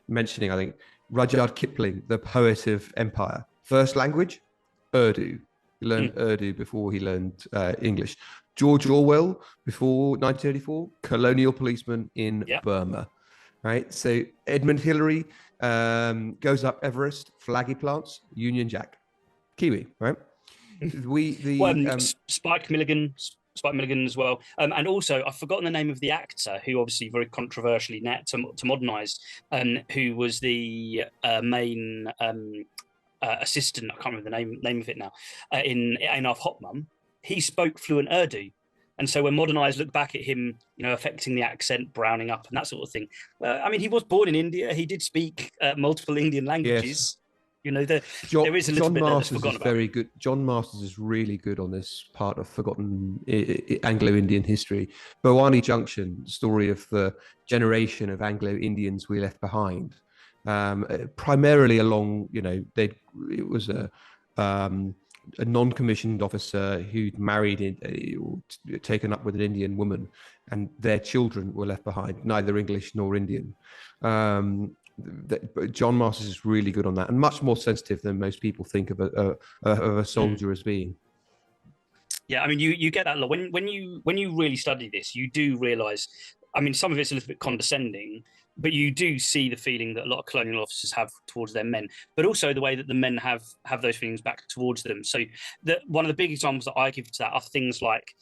mentioning. I think Rudyard Kipling, the poet of empire, first language Urdu. He learned Urdu before he learned English. George Orwell, before 1984, colonial policeman in Burma. Right, so Edmund Hillary goes up Everest, flag he plants, Union Jack, Kiwi, right? Spike Milligan as well, and also I've forgotten the name of the actor who obviously very controversially to modernise, who was the main assistant. I can't remember the name of it now. In Einaf Hotmum, he spoke fluent Urdu. And so when modern eyes look back at him, affecting the accent, browning up, and that sort of thing. I mean, he was born in India. He did speak multiple Indian languages. Yes. There is a little bit that's forgotten about. Very good. John Masters is really good on this part of forgotten Anglo-Indian history. Bhowani Junction, the story of the generation of Anglo-Indians we left behind, primarily along, it was a non-commissioned officer who'd married or taken up with an Indian woman, and their children were left behind, neither English nor Indian. John Masters is really good on that, and much more sensitive than most people think of a soldier as being. Yeah, I mean, you get that a lot when you really study this. You do realise. I mean, some of it's a little bit condescending, but you do see the feeling that a lot of colonial officers have towards their men, but also the way that the men have those feelings back towards them. So one of the big examples that I give to that are things like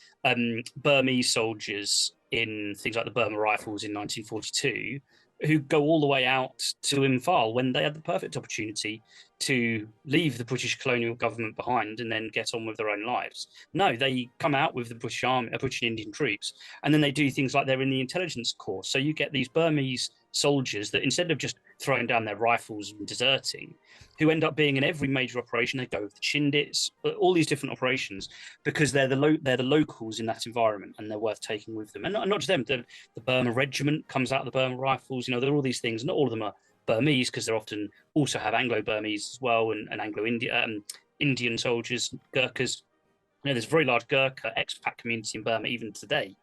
Burmese soldiers in things like the Burma Rifles in 1942, who go all the way out to Imphal when they had the perfect opportunity to leave the British colonial government behind and then get on with their own lives. No, they come out with the British Army, British Indian troops, and then they do things like they're in the intelligence corps. So you get these Burmese soldiers that, instead of just throwing down their rifles and deserting, who end up being in every major operation. They go with the Chindits, all these different operations, because they're the locals in that environment, and they're worth taking with them. And not just them. The Burma Regiment comes out of the Burma Rifles. There are all these things. Not all of them are Burmese, because they often also have Anglo-Burmese as well, and Anglo-Indian soldiers, Gurkhas. There's a very large Gurkha expat community in Burma even today,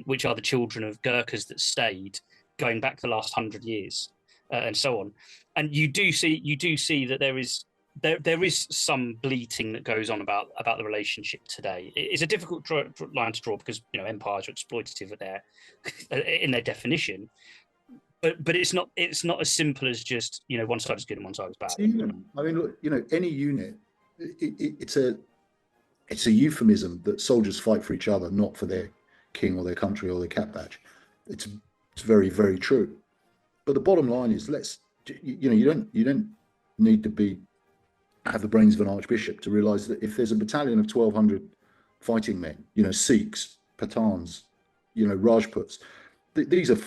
which are the children of Gurkhas that stayed going back the last 100 years, and so on. And you do see that there is some bleating that goes on about the relationship today. It's a difficult line to draw, because empires are exploitative in their definition. But it's not as simple as just one side is good and one side is bad. I mean, look, any unit, it's a euphemism that soldiers fight for each other, not for their king or their country or their cap badge. It's very, very true. But the bottom line is, you don't need to have the brains of an archbishop to realise that if there's a battalion of 1,200 fighting men, Sikhs, Pathans, Rajputs, these are,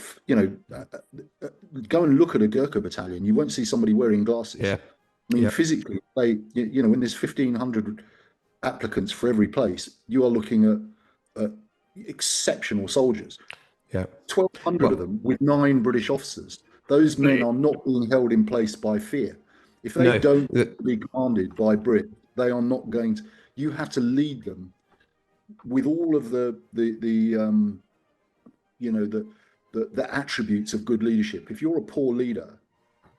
go and look at a Gurkha battalion. You won't see somebody wearing glasses. Yeah. I mean, physically, when there's 1,500 applicants for every place, you are looking at exceptional soldiers. Yeah. 1,200 of them with 9 British officers. Those men are not being held in place by fear. If they don't be commanded by Brit, they are not going to. You have to lead them with all of the attributes of good leadership. If you're a poor leader,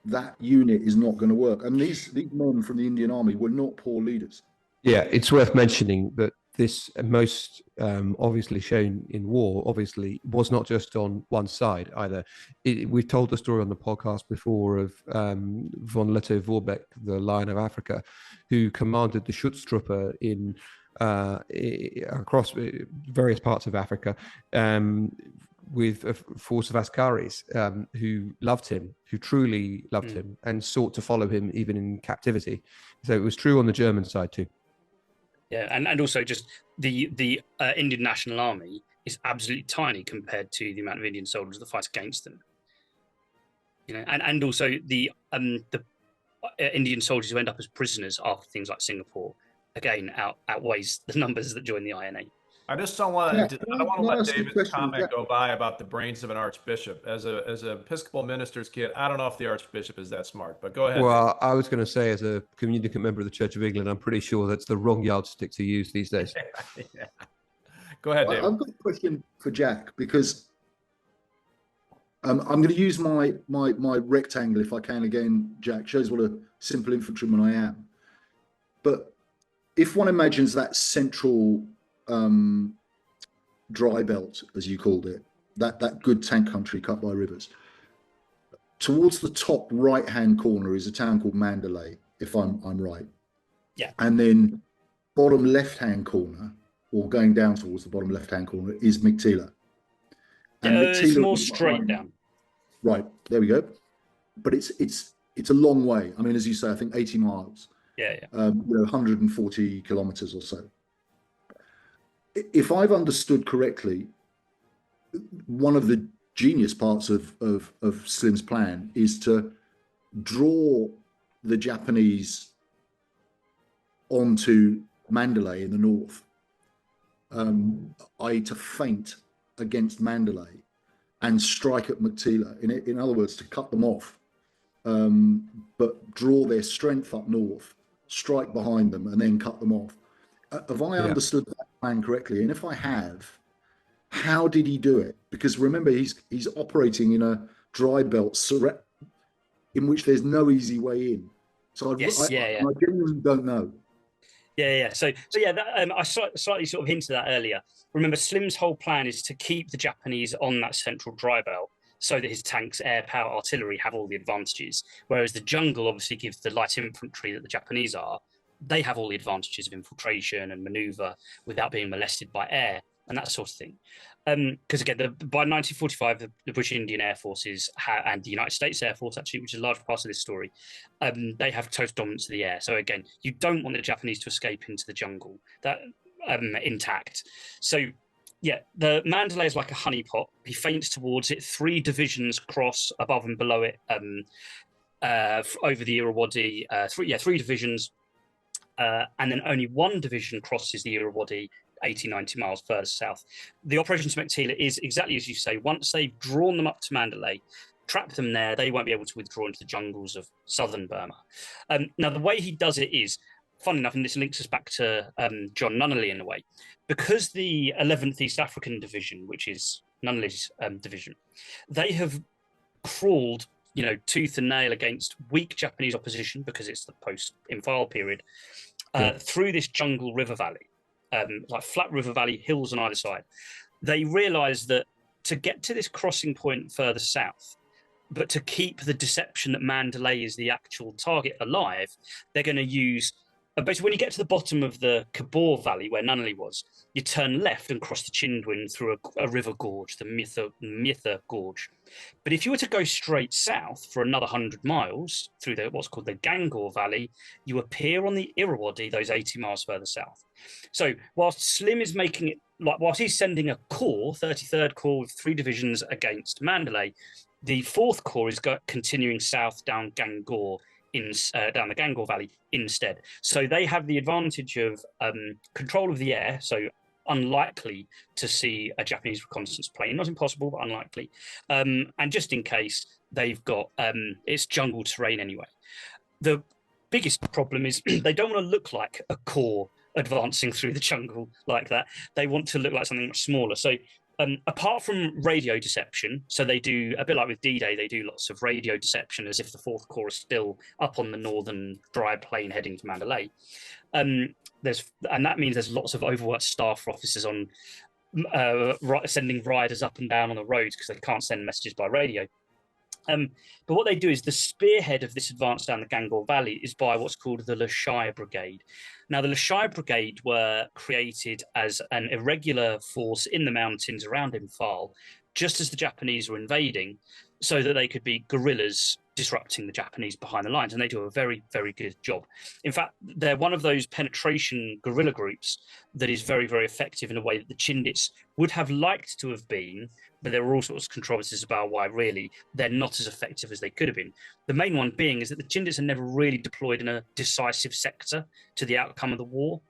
that unit is not going to work. And these men from the Indian Army were not poor leaders. Yeah, it's worth mentioning that this most obviously shown in war, obviously, was not just on one side either. We've told the story on the podcast before of von Lettow-Vorbeck, the Lion of Africa, who commanded the Schutztruppe across various parts of Africa, with a force of Askaris who loved him, who truly loved him, and sought to follow him even in captivity. So it was true on the German side too. Yeah, and also just the Indian National Army is absolutely tiny compared to the amount of Indian soldiers that fight against them. And also the Indian soldiers who end up as prisoners after things like Singapore, again, outweighs the numbers that join the INA. I just don't want to. I don't want to let David's comment go by about the brains of an archbishop. As an Episcopal minister's kid, I don't know if the archbishop is that smart. But go ahead. Well, David. I was going to say, as a communicant member of the Church of England, I'm pretty sure that's the wrong yardstick to use these days. Yeah. Go ahead, David. I've got a question for Jack, because I'm going to use my rectangle if I can again. Jack shows what a simple infantryman I am. But if one imagines that central dry belt, as you called it, that good tank country cut by rivers, towards the top right hand corner is a town called Mandalay, if I'm right. Yeah. And then bottom left hand corner, or going down towards the bottom left hand corner, is Meiktila. And it's more straight down. Right, there we go. But it's a long way. I mean, as you say, I think 80 miles. Yeah. 140 kilometers or so. if I've understood correctly, one of the genius parts of Slim's plan is to draw the Japanese onto Mandalay in the north, i.e., to feint against Mandalay and strike at Meiktila. In other words, to cut them off, but draw their strength up north, strike behind them, and then cut them off. Have I understood that plan correctly? And if I have, how did he do it? Because remember, he's operating in a dry belt in which there's no easy way in. So I genuinely don't know. So I slightly sort of hinted that earlier. Remember, Slim's whole plan is to keep the Japanese on that central dry belt so that his tanks, air power, artillery have all the advantages. Whereas the jungle obviously gives the light infantry that the Japanese are, they have all the advantages of infiltration and maneuver without being molested by air and that sort of thing. Because again, by 1945, the British Indian Air Forces and the United States Air Force, actually, which is a large part of this story, they have total dominance of the air. So again, you don't want the Japanese to escape into the jungle that intact. So yeah, the Mandalay is like a honeypot. He feints towards it. 3 divisions cross above and below it over the Irrawaddy. 3 divisions, and then only 1 division crosses the Irrawaddy 80, 90 miles further south. The operation to Meiktila is exactly as you say. Once they've drawn them up to Mandalay, trapped them there, they won't be able to withdraw into the jungles of southern Burma. Now, the way he does it is, fun enough, and this links us back to John Nunnally in a way, because the 11th East African Division, which is Nunnally's division, they have crawled, tooth and nail against weak Japanese opposition, because it's the post-Imphal period, through this jungle river valley. Like flat river valley, hills on either side. They realized that to get to this crossing point further south, but to keep the deception that Mandalay is the actual target alive, they're going to use basically when you get to the bottom of the Kabul Valley where Nunnally was, you turn left and cross the Chindwin through a river gorge, the Mytha Gorge. But if you were to go straight south for another 100 miles through what's called the Gangor Valley, you appear on the Irrawaddy, those 80 miles further south. So whilst Slim is making it, whilst he's sending a corps, 33rd Corps with 3 divisions against Mandalay, the 4th Corps is continuing south down Gangor, down the Gangor Valley instead. So they have the advantage of control of the air, so unlikely to see a Japanese reconnaissance plane. Not impossible, but unlikely. And just in case, they've got, it's jungle terrain anyway. The biggest problem is they don't want to look like a corps advancing through the jungle like that. They want to look like something much smaller. So apart from radio deception, so they do, a bit like with D-Day, they do lots of radio deception as if the 4th Corps is still up on the northern dry plain heading to Mandalay. And that means there's lots of overworked staff officers on sending riders up and down on the roads because they can't send messages by radio. But what they do is the spearhead of this advance down the Gangor Valley is by what's called the Lashai Brigade. Now, the Lashai Brigade were created as an irregular force in the mountains around Imphal, just as the Japanese were invading, so that they could be guerrillas disrupting the Japanese behind the lines. And they do a very, very good job. In fact, they're one of those penetration guerrilla groups that is very, very effective in a way that the Chindits would have liked to have been, but there were all sorts of controversies about why really they're not as effective as they could have been. The main one being is that the Chindits are never really deployed in a decisive sector to the outcome of the war,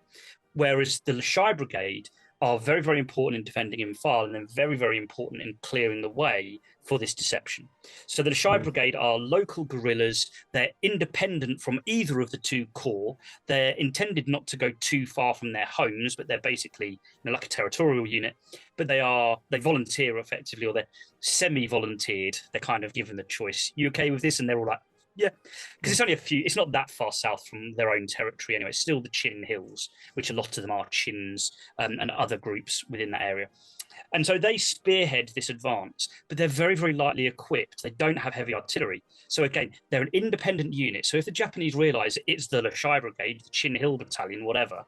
whereas the Lashai Brigade are very, very important in defending Imphal, and then very, very important in clearing the way for this deception. So the Lashai Brigade are local guerrillas. They're independent from either of the 2 corps. They're intended not to go too far from their homes, but they're basically like a territorial unit. But they volunteer effectively, or they're semi-volunteered. They're kind of given the choice. You okay with this? And they're all like, yeah, because it's only it's not that far south from their own territory anyway. It's still the Chin Hills, which a lot of them are Chins and other groups within that area. And so they spearhead this advance, but they're very, very lightly equipped. They don't have heavy artillery. So again, they're an independent unit. So if the Japanese realize it's the Lashai Brigade, the Chin Hill Battalion, whatever,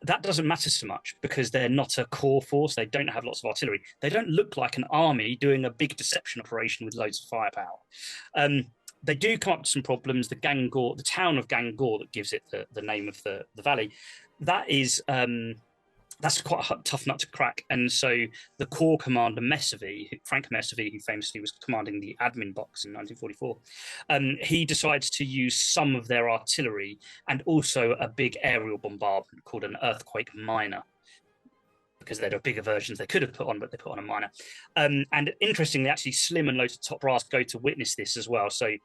that doesn't matter so much because they're not a core force. They don't have lots of artillery. They don't look like an army doing a big deception operation with loads of firepower. They do come up with some problems. The town of Gangor that gives it the name of the valley, that is that's quite a tough nut to crack. And so the Corps commander Frank Messervy, who famously was commanding the admin box in 1944, he decides to use some of their artillery and also a big aerial bombardment called an earthquake minor, because there are bigger versions they could have put on, but they put on a minor. And interestingly, actually, Slim and Loaded Top Brass go to witness this as well. So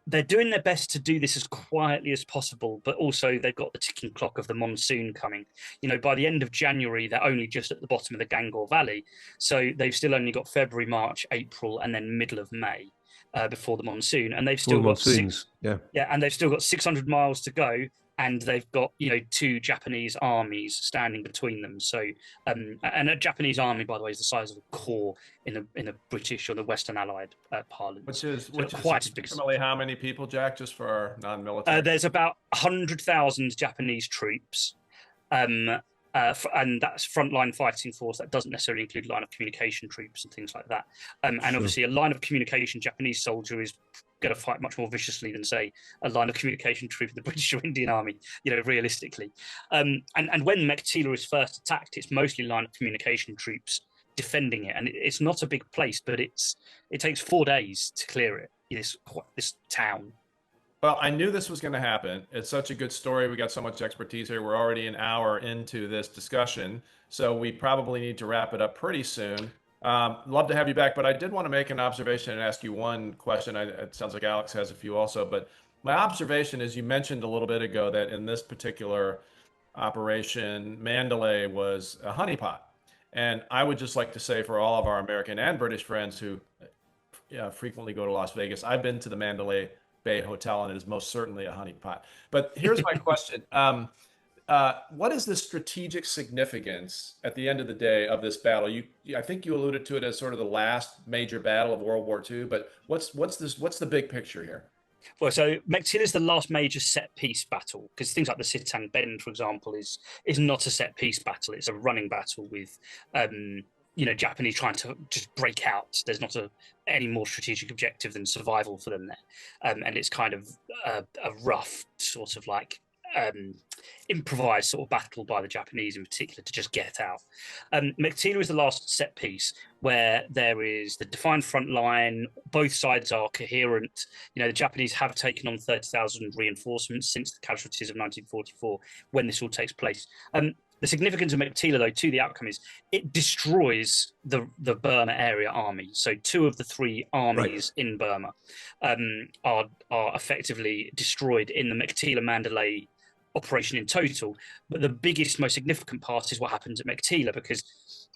they're doing their best to do this as quietly as possible, but also they've got the ticking clock of the monsoon coming. You know, by the end of January, they're only just at the bottom of the Gangor Valley. So they've still only got February, March, April, and then middle of May before the monsoon. And they've still got and they've still got 600 miles to go. And they've got, you know, 2 Japanese armies standing between them. So, and a Japanese army, by the way, is the size of a corps in a British or the Western Allied parlance. Which is quite as big. Approximately how many people, Jack? Just for our non-military. There's about 100,000 Japanese troops, and that's frontline fighting force. That doesn't necessarily include line of communication troops and things like that. And obviously, a line of communication Japanese soldier is going to fight much more viciously than, say, a line of communication troop in the British or Indian Army, you know, realistically. And when Meiktila is first attacked, it's mostly line of communication troops defending it. And it's not a big place, but it takes 4 days to clear it, this town. Well, I knew this was going to happen. It's such a good story. We got so much expertise here. We're already an hour into this discussion, so we probably need to wrap it up pretty soon. Love to have you back, but I did want to make an observation and ask you one question. It sounds like Alex has a few also, but my observation is you mentioned a little bit ago that in this particular operation, Mandalay was a honeypot. And I would just like to say for all of our American and British friends who frequently go to Las Vegas, I've been to the Mandalay Bay Hotel, and it is most certainly a honeypot. But here's my question. What is the strategic significance at the end of the day of this battle? I think you alluded to it as sort of the last major battle of World War II, but what's the big picture here? Well, so Meiktila is the last major set piece battle, because things like the Sitang Bend, for example, is not a set piece battle. It's a running battle with Japanese trying to just break out. There's not any more strategic objective than survival for them there. And it's kind of a rough sort of like improvised sort of battle by the Japanese in particular to just get out. Meiktila is the last set piece where there is the defined front line. Both sides are coherent. You know, the Japanese have taken on 30,000 reinforcements since the casualties of 1944 when this all takes place. The significance of Meiktila, though, to the outcome is it destroys the Burma area army. So 2 of the 3 armies in Burma are effectively destroyed in the Meiktila-Mandalay operation in total. But the biggest, most significant part is what happens at Meiktila, because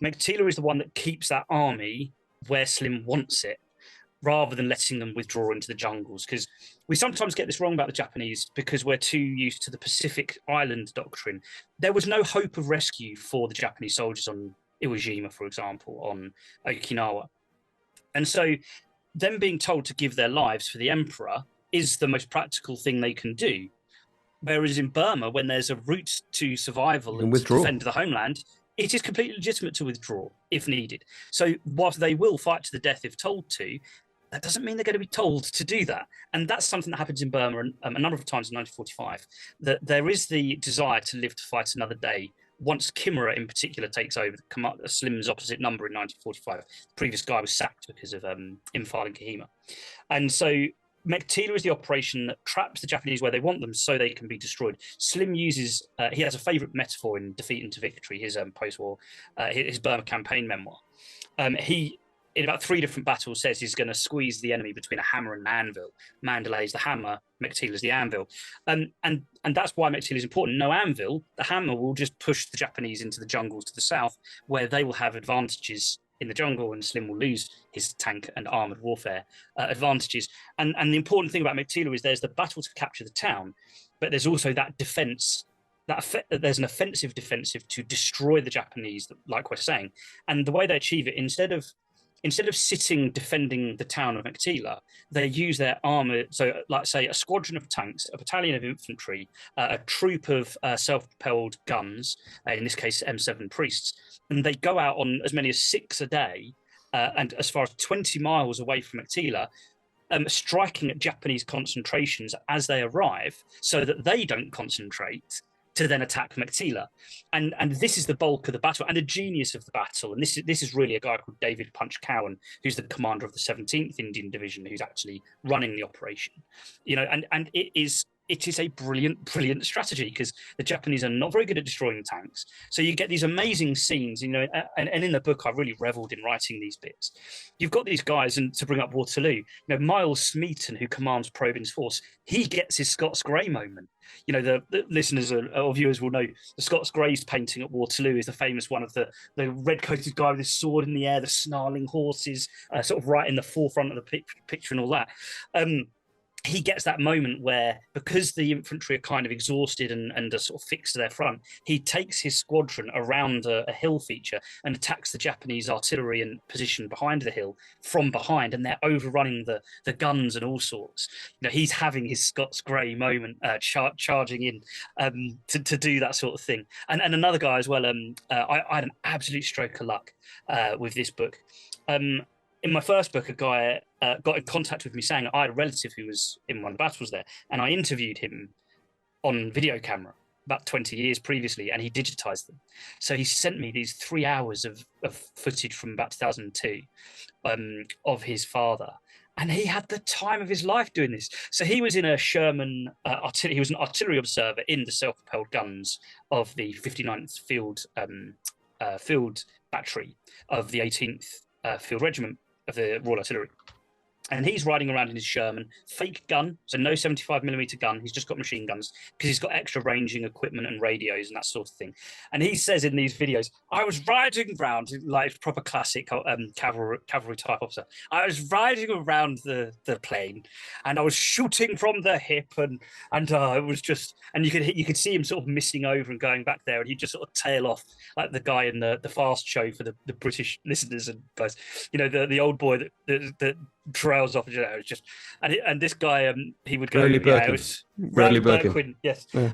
Meiktila is the one that keeps that army where Slim wants it, rather than letting them withdraw into the jungles. Because we sometimes get this wrong about the Japanese because we're too used to the Pacific Island doctrine. There was no hope of rescue for the Japanese soldiers on Iwo Jima, for example, on Okinawa. And so them being told to give their lives for the emperor is the most practical thing they can do. Whereas in Burma, when there's a route to survival and to defend the homeland, it is completely legitimate to withdraw if needed. So whilst they will fight to the death if told to, that doesn't mean they're going to be told to do that. And that's something that happens in Burma a number of times in 1945, that there is the desire to live to fight another day. Once Kimura in particular takes over Slim's opposite number in 1945, the previous guy was sacked because of Imphal and Kohima. And so Meiktila is the operation that traps the Japanese where they want them so they can be destroyed. Slim uses, he has a favorite metaphor in Defeat into Victory, his post-war, his Burma campaign memoir. He, in about 3 different battles, says he's going to squeeze the enemy between a hammer and an anvil. Mandalay is the hammer, Meiktila is the anvil. And that's why Meiktila is important. No anvil, the hammer will just push the Japanese into the jungles to the south, where they will have advantages in the jungle, and Slim will lose his tank and armored warfare advantages. And the important thing about Meiktila is there's the battle to capture the town, but there's also that defense, there's an offensive defensive to destroy the Japanese, like we're saying. And the way they achieve it, instead of sitting defending the town of Meiktila, they use their armor. So, like say, a squadron of tanks, a battalion of infantry, a troop of self-propelled guns, in this case M7 priests, and they go out on as many as 6 a day, and as far as 20 miles away from Meiktila, striking at Japanese concentrations as they arrive, so that they don't concentrate, to then attack Meiktila. And this is the bulk of the battle and the genius of the battle. And this is really a guy called David Punch Cowan, who's the commander of the 17th Indian Division, who's actually running the operation. And it is a brilliant strategy, because the Japanese are not very good at destroying tanks. So you get these amazing scenes, and in the book, I really reveled in writing these bits. You've got these guys, and to bring up Waterloo, Miles Smeaton, who commands Probyn's force, he gets his Scots Grey moment. The listeners or viewers will know the Scots Grey's painting at Waterloo is the famous one of the red-coated guy with his sword in the air, the snarling horses, sort of right in the forefront of the picture and all that. He gets that moment where, because the infantry are kind of exhausted and are sort of fixed to their front, he takes his squadron around a hill feature and attacks the Japanese artillery and position behind the hill from behind, and they're overrunning the guns and all sorts. He's having his Scots Grey moment, charging in to do that sort of thing. And another guy as well. I had an absolute stroke of luck with this book. In my first book, a guy got in contact with me saying I had a relative who was in one of the battles there, and I interviewed him on video camera about 20 years previously, and he digitized them. So he sent me these 3 hours of footage from about 2002 of his father. And he had the time of his life doing this. So he was in a Sherman artillery. He was an artillery observer in the self-propelled guns of the 59th Field Battery of the 18th Field Regiment of the Royal Artillery. And he's riding around in his Sherman, fake gun, so no 75mm gun. He's just got machine guns because he's got extra ranging equipment and radios and that sort of thing. And he says in these videos, I was riding around, like proper classic cavalry type officer. I was riding around the plane, and I was shooting from the hip, and it was just, and you could see him sort of missing over and going back there, and he'd just sort of tail off like the guy in the Fast Show for the British listeners and guys. The old boy that trails off. It was just, and this guy, he would go. It was Bradley Birkin. Yes. Yeah.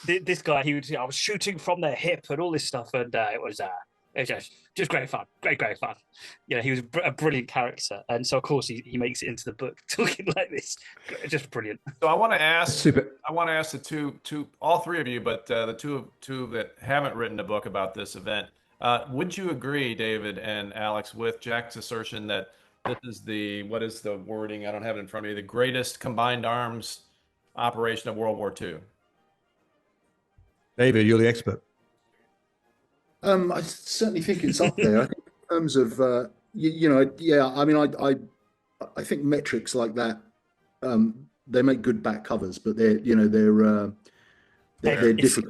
This guy, I was shooting from the hip and all this stuff, and it was just great fun, great fun. He was a brilliant character, and so of course he makes it into the book talking like this, just brilliant. So I want to ask the two, all three of you, but the two that haven't written a book about this event. Would you agree, David and Alex, with Jack's assertion that this is what is the wording? I don't have it in front of me. The greatest combined arms operation of World War II. David, you're the expert. I certainly think it's up there. I think in terms of, I mean, I think metrics like that, they make good back covers, but they're difficult.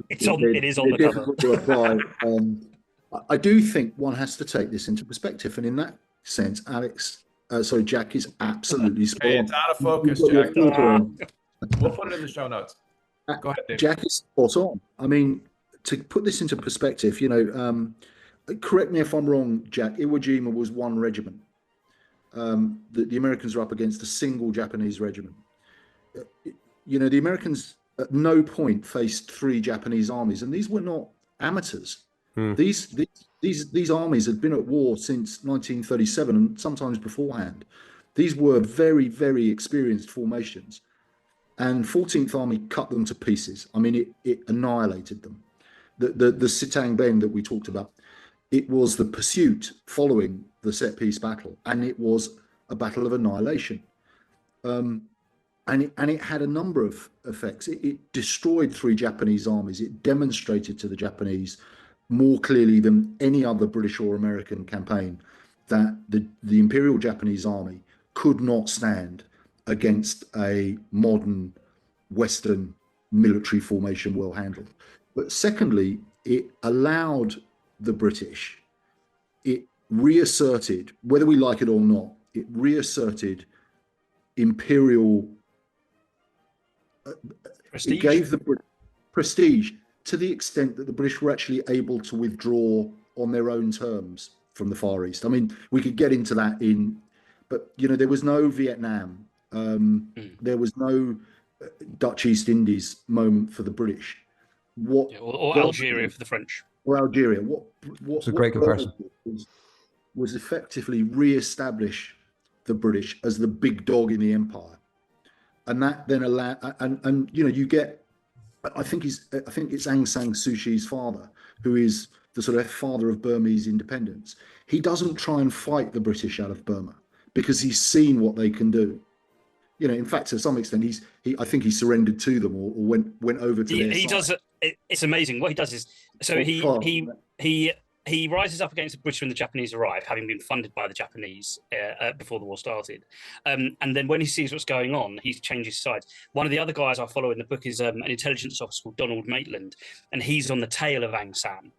It is on the cover. To apply. I do think one has to take this into perspective, and in that sense, Jack is absolutely spot on. It's out of focus, Jack. We'll put it in the show notes. Go ahead, Dave. Jack is spot on. I mean, to put this into perspective, correct me if I'm wrong, Jack, Iwo Jima was one regiment. The Americans are up against a single Japanese regiment. The Americans at no point faced three Japanese armies, and these were not amateurs. These armies had been at war since 1937 and sometimes beforehand. These were very, very experienced formations, and 14th Army cut them to pieces. I mean, it annihilated them. The Sitang Bend that we talked about, it was the pursuit following the set piece battle, and it was a battle of annihilation. And it had a number of effects. It destroyed three Japanese armies. It demonstrated to the Japanese more clearly than any other British or American campaign that the Imperial Japanese Army could not stand against a modern Western military formation well handled. But secondly, it allowed the British, it reasserted, whether we like it or not, it reasserted imperial prestige. It gave the prestige to the extent that the British were actually able to withdraw on their own terms from the Far East. I mean, we could get into that but there was no Vietnam. There was no Dutch East Indies moment for the British. Or Algeria for the French. Or Algeria. It's a great comparison. Was effectively re-establish the British as the big dog in the empire, and that then allowed. And you get I think it's Aung San Suu Kyi's father, who is the sort of father of Burmese independence. He doesn't try and fight the British out of Burma because he's seen what they can do. You know, in fact, to some extent, I think he surrendered to them or went over to their He side. does. It's amazing what he does is he rises up against the British when the Japanese arrive, having been funded by the Japanese before the war started. And then when he sees what's going on, he changes sides. One of the other guys I follow in the book is an intelligence officer called Donald Maitland, and he's on the tail of Aung San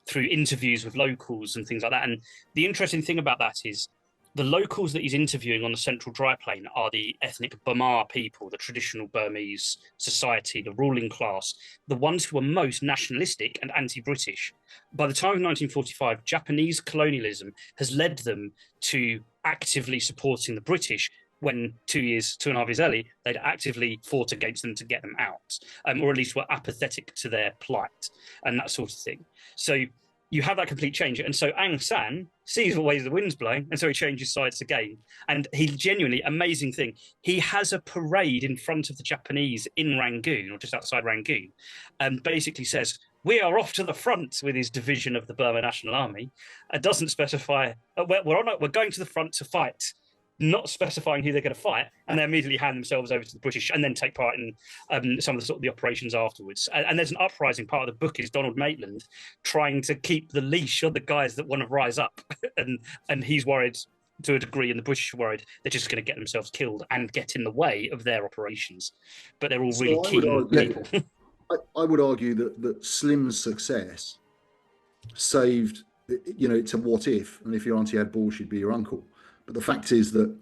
through interviews with locals and things like that. And the interesting thing about that is the locals that he's interviewing on the Central Dry Plain are the ethnic Burma people, the traditional Burmese society, the ruling class, the ones who are most nationalistic and anti-British. By the time of 1945, Japanese colonialism has led them to actively supporting the British when 2.5 years early, they'd actively fought against them to get them out, or at least were apathetic to their plight and that sort of thing. So you have that complete change. And so Aung San sees what ways the wind's blowing, and so he changes sides again. And he genuinely, amazing thing, he has a parade in front of the Japanese in Rangoon, or just outside Rangoon, and basically says, "We are off to the front," with his division of the Burma National Army. It doesn't specify, we're going to the front to fight, not specifying who they're going to fight, and they immediately hand themselves over to the British and then take part in some of the sort of the operations afterwards. And there's an uprising. Part of the book is Donald Maitland trying to keep the leash on the guys that want to rise up, and he's worried to a degree, and the British are worried they're just going to get themselves killed and get in the way of their operations. But they're all really keen people. I would argue that Slim's success saved, you know, it's a what if, and if your auntie had balls, she'd be your uncle. But the fact is that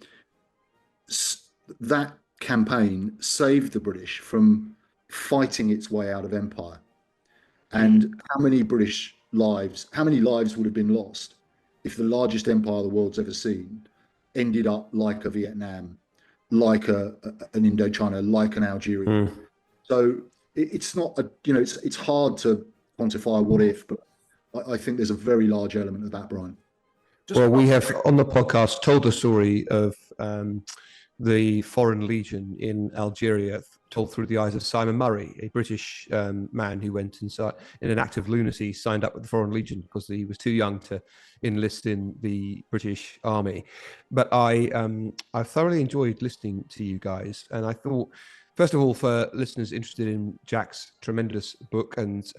that campaign saved the British from fighting its way out of empire. And how many lives would have been lost if the largest empire the world's ever seen ended up like a Vietnam, like an Indochina, like an Algeria. So it's not it's hard to quantify what if, but I think there's a very large element of that, Brian. Well, we have on the podcast told the story of the Foreign Legion in Algeria, told through the eyes of Simon Murray, a British man who went inside in an act of lunacy, signed up with the Foreign Legion because he was too young to enlist in the British Army. But I thoroughly enjoyed listening to you guys, and I thought, first of all, for listeners interested in Jack's tremendous book, and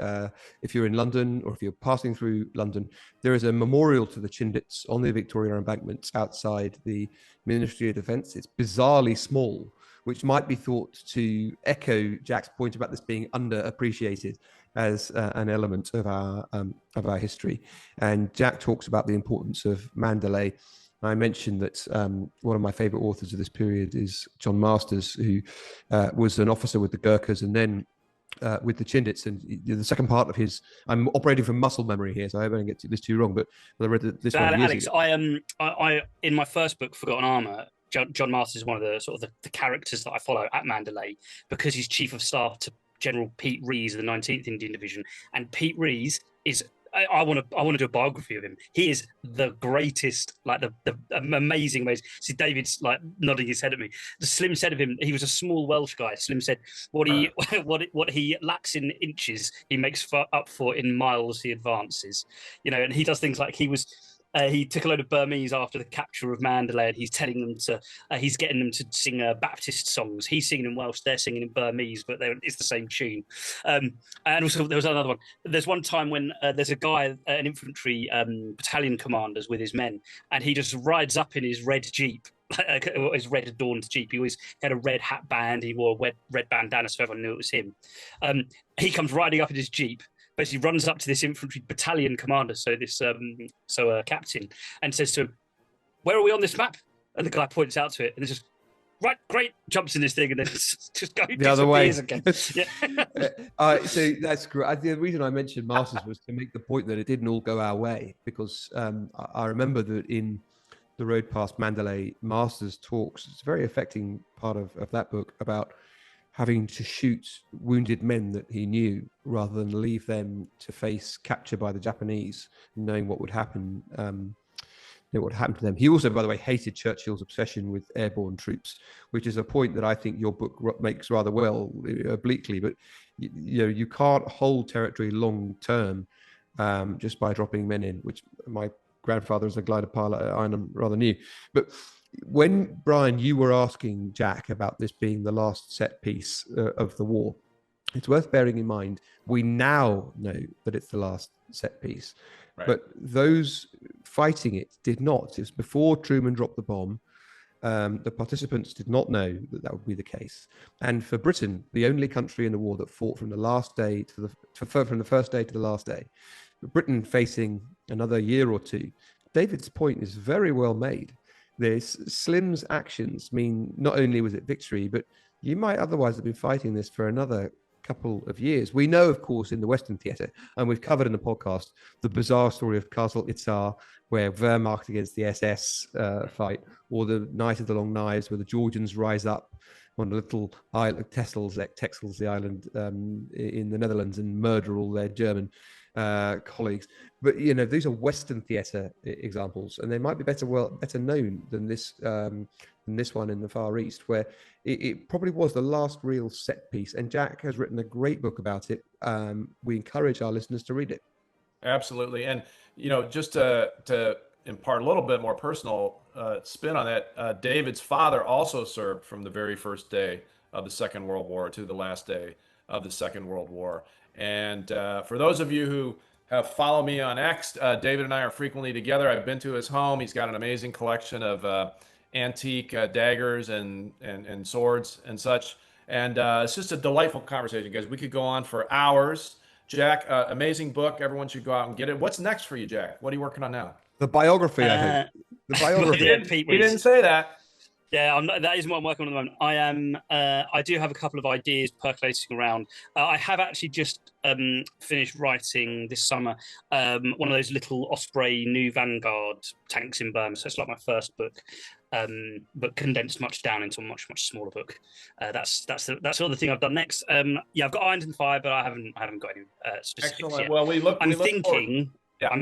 if you're in London or if you're passing through London, there is a memorial to the Chindits on the Victoria Embankment outside the Ministry of Defence. It's bizarrely small, which might be thought to echo Jack's point about this being underappreciated as an element of our history. And Jack talks about the importance of Mandalay. I mentioned that one of my favorite authors of this period is John Masters, who was an officer with the Gurkhas and then with the Chindits. And the second part of his, I'm operating from muscle memory here, so I hope I don't get this too wrong, but I read this one years Alex, ago. I in my first book, Forgotten Armour, John Masters is one of the sort of the characters that I follow at Mandalay, because he's chief of staff to General Pete Rees of the 19th Indian Division, and Pete Rees is, I want to do a biography of him. He is the greatest, like the amazing ways. See, David's like nodding his head at me. The Slim said of him, he was a small Welsh guy. Slim said, what he lacks in inches, he makes up for in miles he advances. You know, and he does things like he took a load of Burmese after the capture of Mandalay, and he's telling them to, he's getting them to sing Baptist songs. He's singing in Welsh, they're singing in Burmese, but it's the same tune. And also there was another one. There's one time when there's a guy, an infantry battalion commander's with his men, and he just rides up in his red Jeep, his red adorned Jeep. He always had a red hat band. He wore a red bandana, so everyone knew it was him. He comes riding up in his Jeep, basically runs up to this infantry battalion commander, so this captain, and says to him, "Where are we on this map?" And the guy points out to it, and it's just, "Right, great," jumps in this thing, and then just goes the other way again. So that's great. The reason I mentioned Masters was to make the point that it didn't all go our way, because I remember that in The Road Past Mandalay, Masters talks, it's a very affecting part of that book, about having to shoot wounded men that he knew rather than leave them to face capture by the Japanese, knowing what would happen what happened to them. He also, by the way, hated Churchill's obsession with airborne troops, which is a point that I think your book makes rather well, obliquely. But you can't hold territory long term just by dropping men in, which my grandfather as a glider pilot at Ireland rather knew. But when, Bryan, you were asking Jack about this being the last set piece of the war, it's worth bearing in mind, we now know that it's the last set piece. Right. But those fighting it did not. It was before Truman dropped the bomb. The participants did not know that would be the case. And for Britain, the only country in the war that fought from the last day to from the first day to the last day, Britain facing another year or two, David's point is very well made. Slim's actions mean not only was it victory, but you might otherwise have been fighting this for another couple of years. We know, of course, in the Western theatre, and we've covered in the podcast, the bizarre story of Castle Itzar, where Wehrmacht against the SS fight, or the Night of the Long Knives, where the Georgians rise up on a little island, Texels, the island in the Netherlands, and murder all their German colleagues. But these are Western theatre examples, and they might be better known than this one in the Far East, where it probably was the last real set piece. And Jack has written a great book about it. We encourage our listeners to read it. Absolutely, and just to impart a little bit more personal spin on that, David's father also served from the very first day of the Second World War to the last day of the Second World War. And for those of you who have followed me on X, David and I are frequently together. I've been to his home. He's got an amazing collection of antique daggers and swords and such. And it's just a delightful conversation, guys. We could go on for hours. Jack, amazing book. Everyone should go out and get it. What's next for you, Jack? What are you working on now? The biography, I think. The biography. We didn't say that. Yeah, that isn't what I'm working on at the moment. I do have a couple of ideas percolating around. I have actually just finished writing this summer one of those little Osprey New Vanguard tanks in Burma. So it's like my first book, but condensed much down into a much smaller book. That's the other thing I've done next. I've got irons in the fire, but I haven't got any specifics Excellent. yet. Well,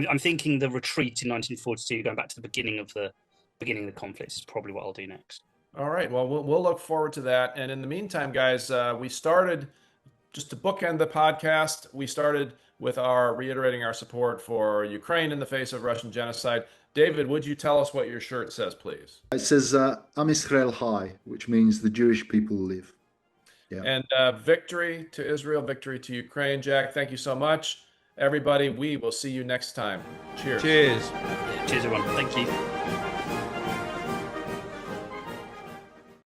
I'm thinking the retreat in 1942, going back to the beginning of the conflict, is probably what I'll do next. All right. Well, we'll look forward to that. And in the meantime, guys, we started, just to bookend the podcast, we started with reiterating our support for Ukraine in the face of Russian genocide. David, would you tell us what your shirt says, please? It says Am Israel High, which means the Jewish people live. Yeah. And victory to Israel, victory to Ukraine. Jack, thank you so much. Everybody, we will see you next time. Cheers. Cheers. Cheers, everyone. Thank you.